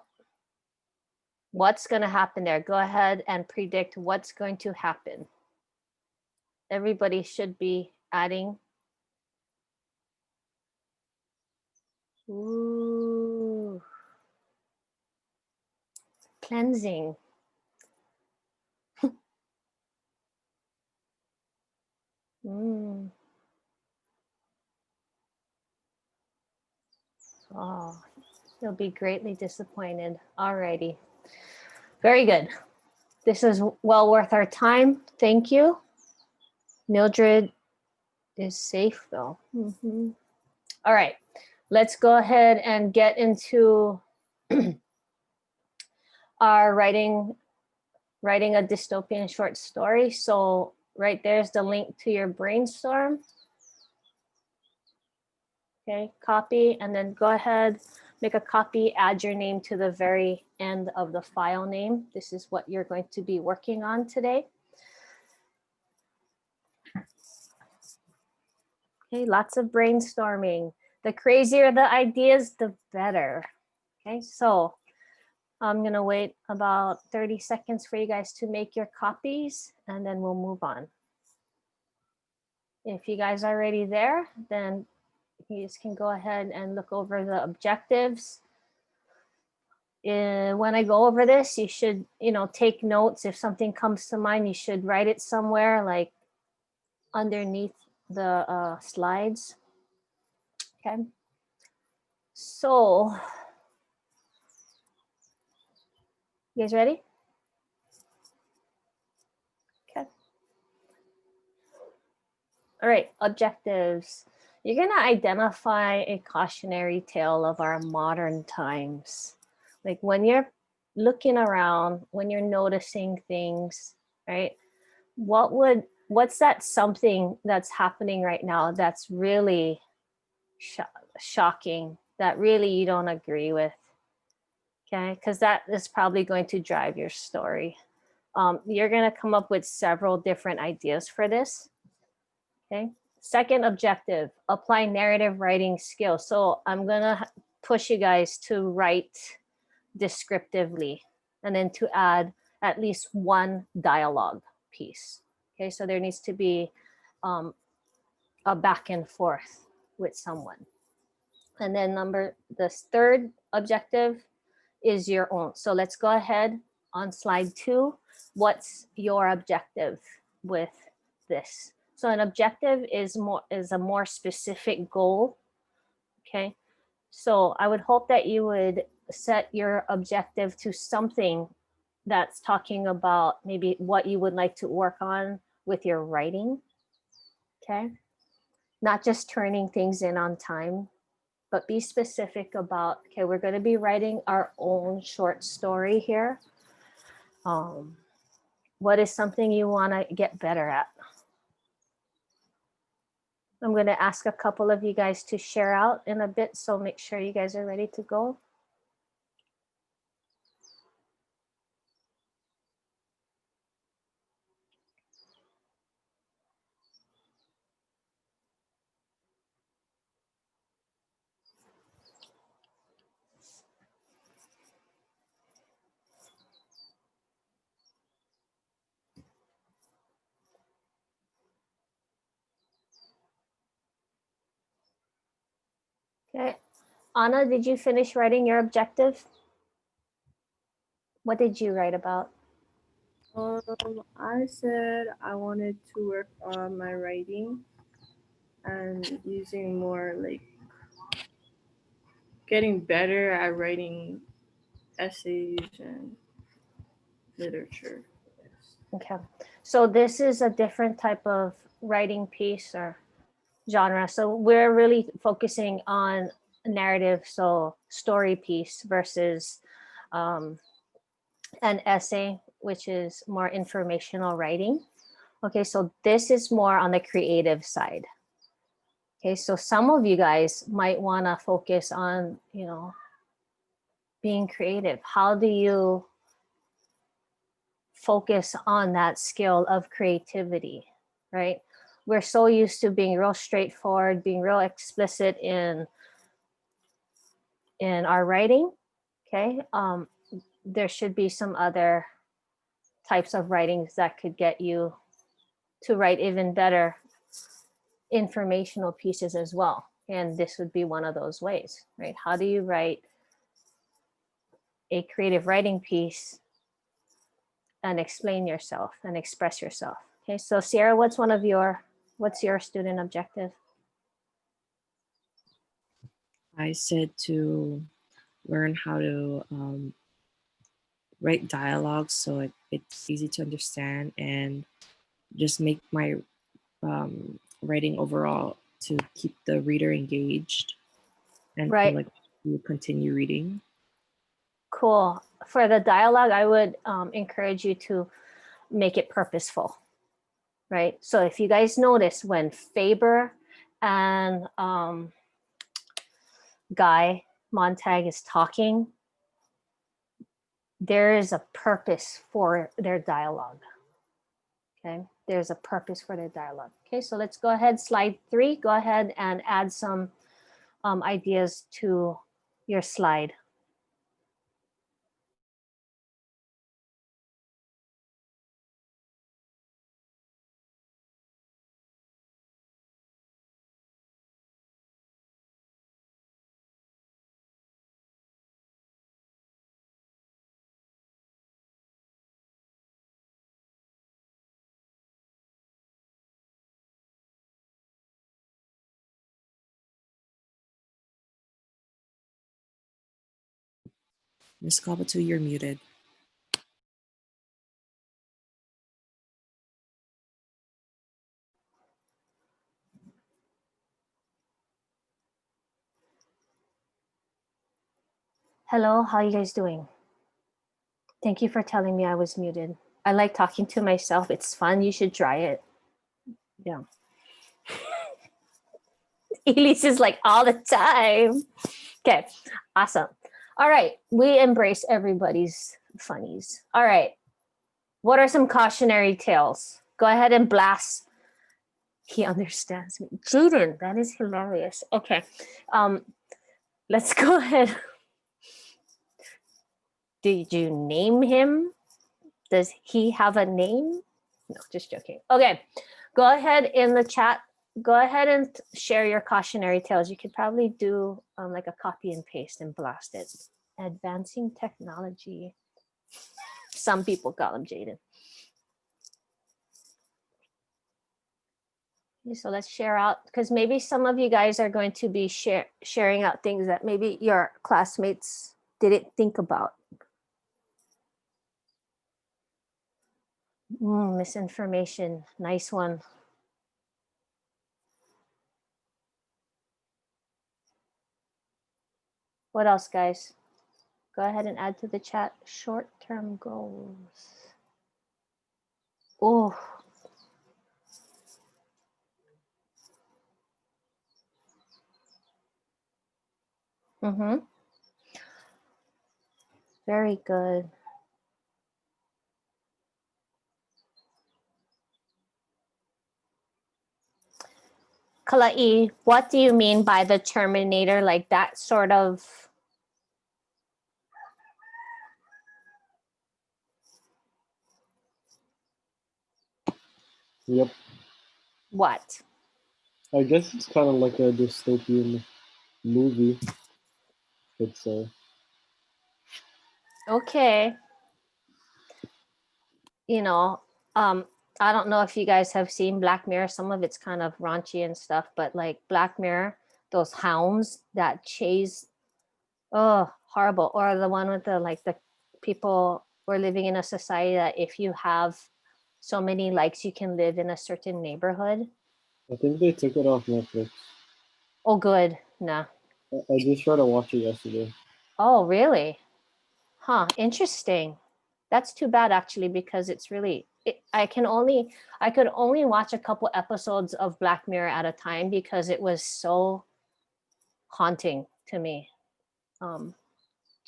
What's going to happen there? Go ahead and predict what's going to happen. Everybody should be adding. Ooh. Cleansing. Mm. Oh, you'll be greatly disappointed. Alrighty. Very good. This is well worth our time. Thank you. Mildred is safe though. Mm-hmm. All right. Let's go ahead and get into our writing a dystopian short story. So right there's the link to your brainstorm. Okay, copy, and then go ahead, make a copy, add your name to the very end of the file name. This is what you're going to be working on today. Okay, lots of brainstorming. The crazier the ideas, the better. Okay, so I'm gonna wait about 30 seconds for you guys to make your copies, and then we'll move on. If you guys are already there, then you just can go ahead and look over the objectives. When I go over this, you should, take notes. If something comes to mind, you should write it somewhere, like underneath the slides. Okay. So, you guys ready? Okay. All right, objectives. You're going to identify a cautionary tale of our modern times. Like when you're looking around, when you're noticing things, right? What's that something that's happening right now that's really shocking, that really you don't agree with? Okay, because that is probably going to drive your story. You're going to come up with several different ideas for this. Okay. Second objective, apply narrative writing skills. So I'm going to push you guys to write descriptively and then to add at least one dialogue piece. Okay. So there needs to be a back and forth with someone. And then the third objective is your own. So let's go ahead on slide 2. What's your objective with this? So an objective is a more specific goal. Okay. So I would hope that you would set your objective to something that's talking about maybe what you would like to work on with your writing. Okay. Not just turning things in on time, but be specific about, okay, we're going to be writing our own short story here. What is something you want to get better at? I'm going to ask a couple of you guys to share out in a bit, so make sure you guys are ready to go. Okay. Anna, did you finish writing your objective? What did you write about? I said I wanted to work on my writing and using more like getting better at writing essays and literature. Okay. So this is a different type of writing piece or genre. So we're really focusing on narrative, so story piece versus an essay, which is more informational writing. Okay, so this is more on the creative side. Okay, so some of you guys might want to focus on, being creative. How do you focus on that skill of creativity, right? We're so used to being real straightforward, being real explicit in our writing. Okay, there should be some other types of writings that could get you to write even better informational pieces as well. And this would be one of those ways, right? How do you write a creative writing piece and explain yourself and express yourself? Okay, so Sierra, what's your student objective? I said to learn how to write dialogue so it's easy to understand and just make my writing overall to keep the reader engaged and Right. to like you continue reading. Cool. For the dialogue, I would encourage you to make it purposeful, right? So if you guys notice when Faber and Guy Montag is talking, there is a purpose for their dialogue. Okay, there's a purpose for their dialogue. Okay, so let's go ahead, slide 3. Go ahead and add some ideas to your slide. Miss Kabato, you're muted. Hello, how are you guys doing? Thank you for telling me I was muted. I like talking to myself. It's fun. You should try it. Yeah. Elise is like all the time. Okay, awesome. All right, we embrace everybody's funnies. All right, what are some cautionary tales? Go ahead and blast. He understands me. Jaden, that is hilarious. Okay, let's go ahead. Did you name him? Does he have a name? No, just joking. Okay, go ahead in the chat. Go ahead and share your cautionary tales. You could probably do like a copy and paste and blast it. Advancing technology. Some people call him Jaden. So let's share out, because maybe some of you guys are going to be sharing out things that maybe your classmates didn't think about. Misinformation. Nice one. What else, guys? Go ahead and add to the chat. Short-term goals. Oh. Mm-hmm. Very good. Kalai, what do you mean by the Terminator? Like that sort of... Yep. What? I guess it's kind of like a dystopian movie, could say. Okay. You know, I don't know if you guys have seen Black Mirror. Some of it's kind of raunchy and stuff, but like Black Mirror, those hounds that chase, oh, horrible. Or the one with the people, we're living in a society that if you have so many likes, you can live in a certain neighborhood. I think they took it off Netflix. Oh, good. Nah. I just tried to watch it yesterday. Oh, really? Huh. Interesting. That's too bad, actually, because it's really... I could only watch a couple episodes of Black Mirror at a time because it was so haunting to me.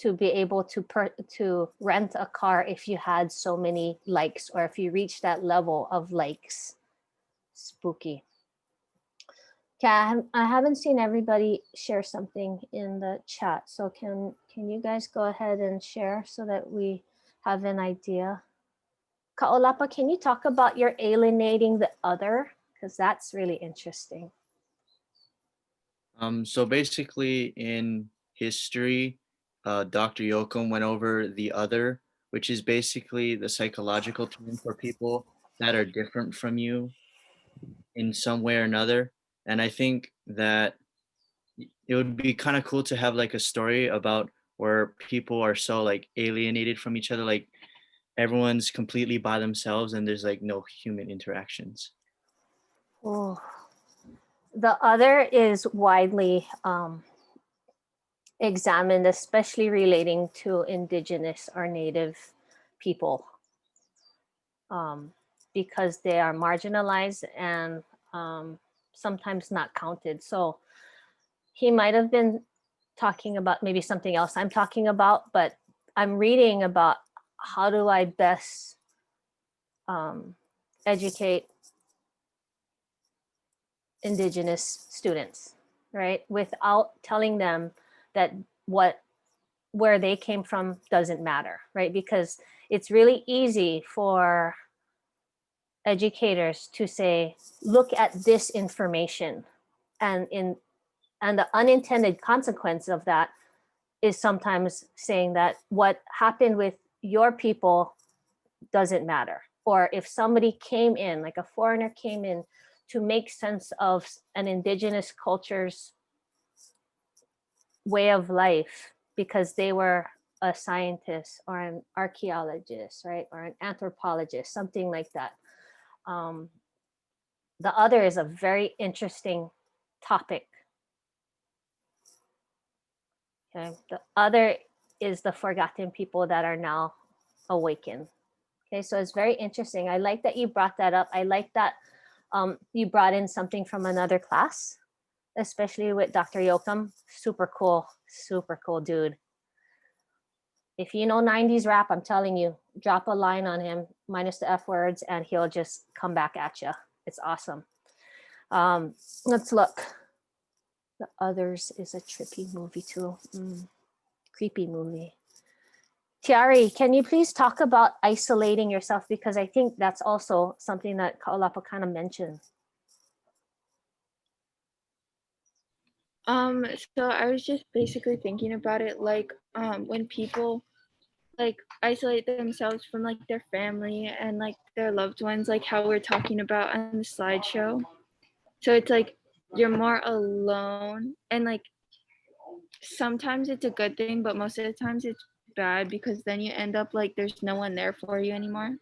To be able to rent a car if you had so many likes, or if you reach that level of likes. Spooky. Okay, I haven't seen everybody share something in the chat. So can you guys go ahead and share so that we have an idea? Kaolapa, can you talk about your alienating the other? Because that's really interesting. So basically in history, Dr. Yoakum went over the other, which is basically the psychological term for people that are different from you in some way or another. And I think that it would be kind of cool to have like a story about where people are so like alienated from each other, like everyone's completely by themselves and there's like no human interactions. Oh. The other is widely examined, especially relating to indigenous or native people, because they are marginalized and sometimes not counted. So he might have been talking about maybe something else I'm talking about, but I'm reading about how do I best educate Indigenous students, right? Without telling them that where they came from doesn't matter, right? Because it's really easy for educators to say, look at this information, and the unintended consequence of that is sometimes saying that what happened with your people doesn't matter. Or if somebody came in, like a foreigner came in to make sense of an indigenous culture's way of life because they were a scientist or an archaeologist, right? Or an anthropologist, something like that. The other is a very interesting topic. Okay. The other is the forgotten people that are now awakened. Okay, so it's very interesting. I like that you brought that up. I like that you brought in something from another class, especially with Dr. Yoakum. Super cool dude. If you know 90s rap, I'm telling you, drop a line on him, minus the F words, and he'll just come back at you. It's awesome. Let's look. The Others is a trippy movie too. Creepy movie. Tiari, can you please talk about isolating yourself? Because I think that's also something that Kaolapa kind of mentioned. So I was just basically thinking about it, like when people like isolate themselves from like their family and like their loved ones, like how we're talking about on the slideshow. So it's like you're more alone, and like sometimes it's a good thing, but most of the times it's bad because then you end up like there's no one there for you anymore.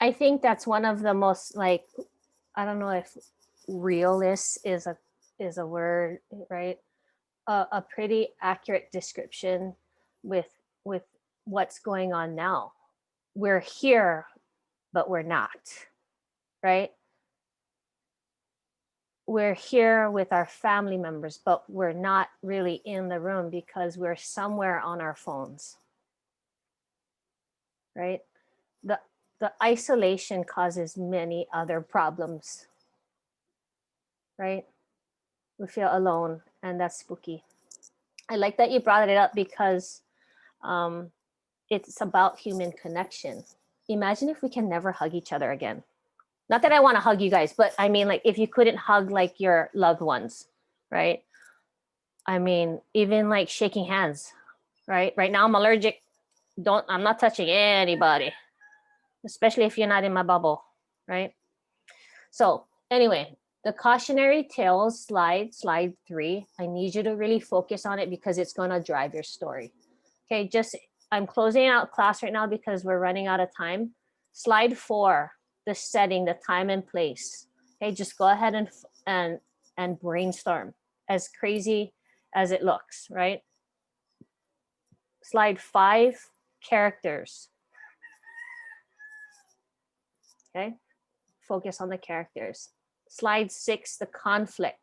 I think that's one of the most, like, I don't know if realist is a word, right? A pretty accurate description with what's going on now. We're here, but we're not, right? We're here with our family members, but we're not really in the room because we're somewhere on our phones, right? The isolation causes many other problems, right? We feel alone, and that's spooky. I like that you brought it up because it's about human connection. Imagine if we can never hug each other again. Not that I want to hug you guys, but I mean, like, if you couldn't hug like your loved ones, right? I mean, even like shaking hands, right? Right now I'm allergic. I'm not touching anybody, especially if you're not in my bubble, right? So anyway, the cautionary tales slide 3. I need you to really focus on it because it's going to drive your story. Okay, I'm closing out class right now because we're running out of time. Slide 4, the setting, the time and place. Okay, just go ahead and brainstorm, as crazy as it looks, right? Slide 5, characters. Okay, focus on the characters. Slide 6, the conflict.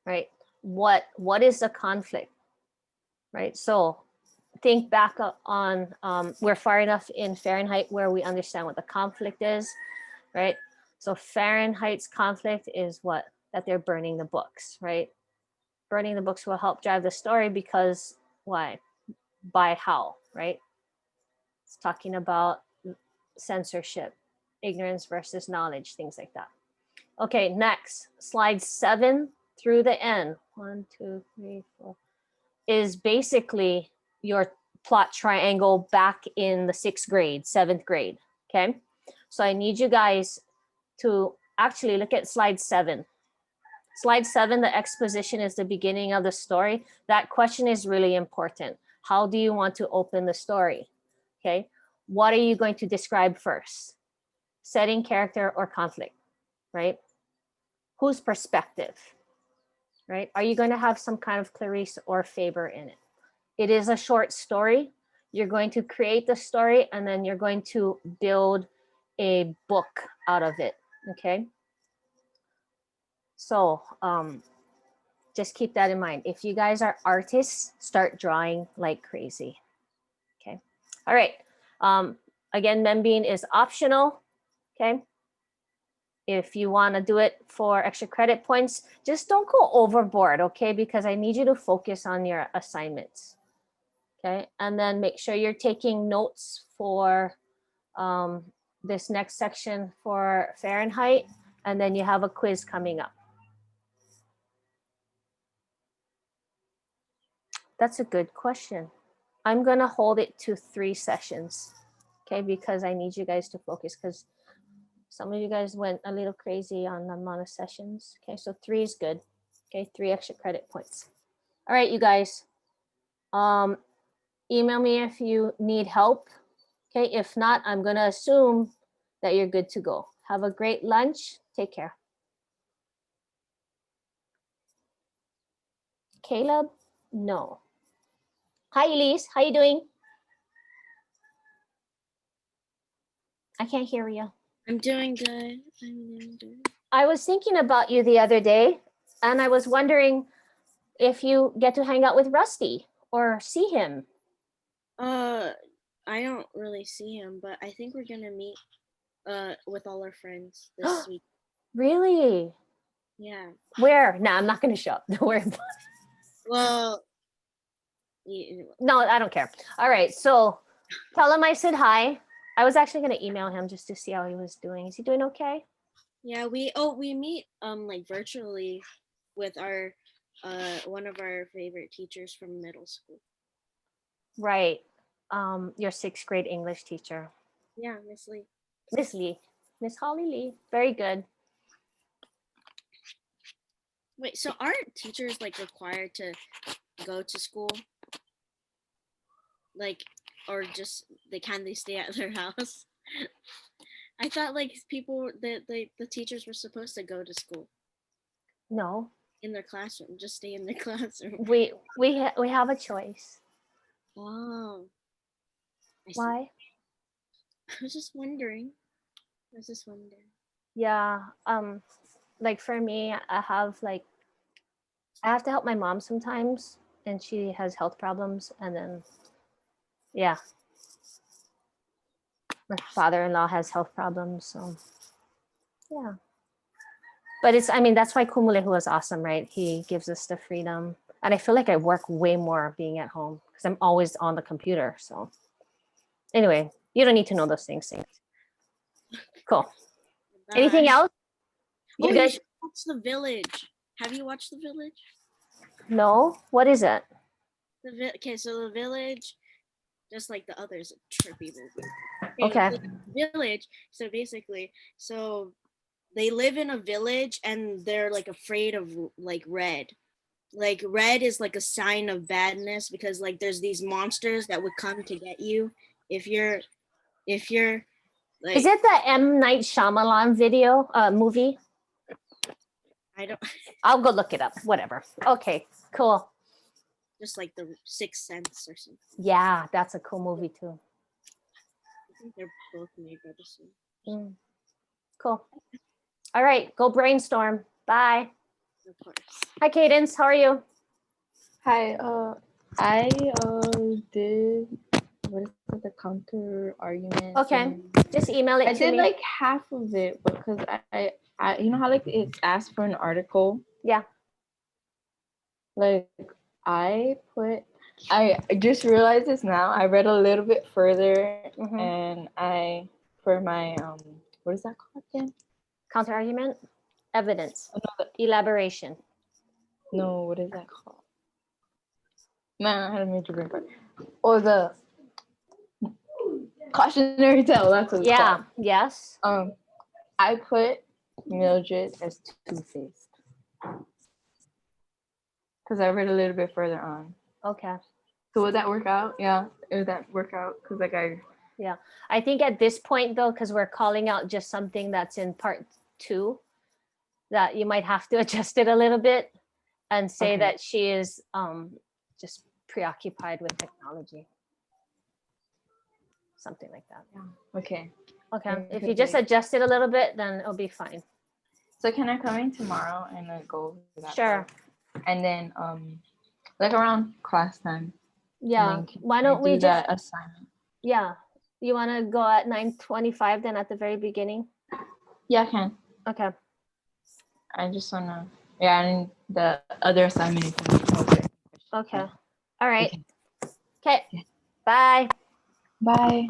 Right? What is the conflict? Right? So think back on we're far enough in Fahrenheit where we understand what the conflict is, right? So Fahrenheit's conflict is what? That they're burning the books, right? Burning the books will help drive the story because why? By how, right? It's talking about censorship, ignorance versus knowledge, things like that. Okay, next, slide 7 through the end. 1, 2, 3, 4 is basically your plot triangle back in the 6th grade, 7th grade. Okay, so I need you guys to actually look at slide 7. Slide 7, the exposition is the beginning of the story. That question is really important. How do you want to open the story? Okay, what are you going to describe first? Setting, character, or conflict, right? Whose perspective, right? Are you going to have some kind of Clarice or Faber in it? It is a short story. You're going to create the story and then you're going to build a book out of it, okay? So Just keep that in mind. If you guys are artists, start drawing like crazy. Okay. All right. Again, Membean is optional. Okay. If you want to do it for extra credit points, just don't go overboard, okay? Because I need you to focus on your assignments. Okay. And then make sure you're taking notes for this next section for Fahrenheit. And then you have a quiz coming up. That's a good question. I'm going to hold it to 3 sessions, okay? Because I need you guys to focus because some of you guys went a little crazy on the amount of sessions. Okay, so 3 is good. Okay, 3 extra credit points. All right, you guys. Email me if you need help. Okay, if not, I'm going to assume that you're good to go. Have a great lunch. Take care. Caleb? No. Hi, Elise. How you doing? I can't hear you. I'm doing good. I'm doing good. I was thinking about you the other day, and I was wondering if you get to hang out with Rusty or see him. I don't really see him, but I think we're gonna meet with all our friends this week. Really? Yeah. Where? No, I'm not going to show up. Don't worry about it. Well, no, I don't care. All right, so tell him I said hi. I was actually going to email him just to see how he was doing. Is he doing okay? Yeah, we meet like virtually with our one of our favorite teachers from middle school. Right. Your 6th grade English teacher. Yeah, Miss Lee. Miss Lee. Miss Holly Lee. Very good. Wait, so aren't teachers like required to go to school? Like, or just they stay at their house? I thought like people the teachers were supposed to go to school. No. In their classroom, just stay in their classroom. We have a choice. Oh. Why? I was just wondering. Yeah. Like for me, I have to help my mom sometimes, and she has health problems, and then yeah. My father-in-law has health problems, so yeah. But that's why Kumulehu was awesome, right? He gives us the freedom. And I feel like I work way more being at home because I'm always on the computer. So anyway, you don't need to know those things. Cool. Bye. Anything else? You should watch The Village. Have you watched The Village? No. What is it? Okay, so The Village, just like the others, a trippy movie. Okay. The Village. So basically, they live in a village and they're like afraid of like red. Like red is like a sign of badness because like there's these monsters that would come to get you if you're like. Is it the M. Night Shyamalan movie? I don't. I'll go look it up. Whatever. Okay. Cool. Just like the Sixth Sense or something. Yeah, that's a cool movie too. I think they're both made by the same. Cool. All right, go brainstorm. Bye. Of course. Hi, Cadence. How are you? Hi. I did what is it, the counter argument? Okay, just email it I to did me. like half of it because I you know how like it's asked for an article. Yeah. Like I just realized this now. I read a little bit further and I for my what is that called again? Counter argument, evidence, elaboration. No, what is that called? Man, I had a major brain fart. Or the cautionary tale. That's what it's called. Yes. I put Mildred as two-faced because I read a little bit further on. Okay. So would that work out? Yeah, would that work out? Because Yeah, I think at this point though, because we're calling out just something that's in part 2, that you might have to adjust it a little bit and say that she is just preoccupied with technology. Something like that. Yeah. Okay. Okay. If you just adjust it a little bit, then it'll be fine. So can I come in tomorrow and go over that? Sure. and then like around class time. Yeah. And then Why can I don't we do just that assignment? yeah. You want to go at 9:25 then at the very beginning? Yeah, I can. Okay. I just wanna and the other assignment. Okay. All right. Okay. Bye. Bye.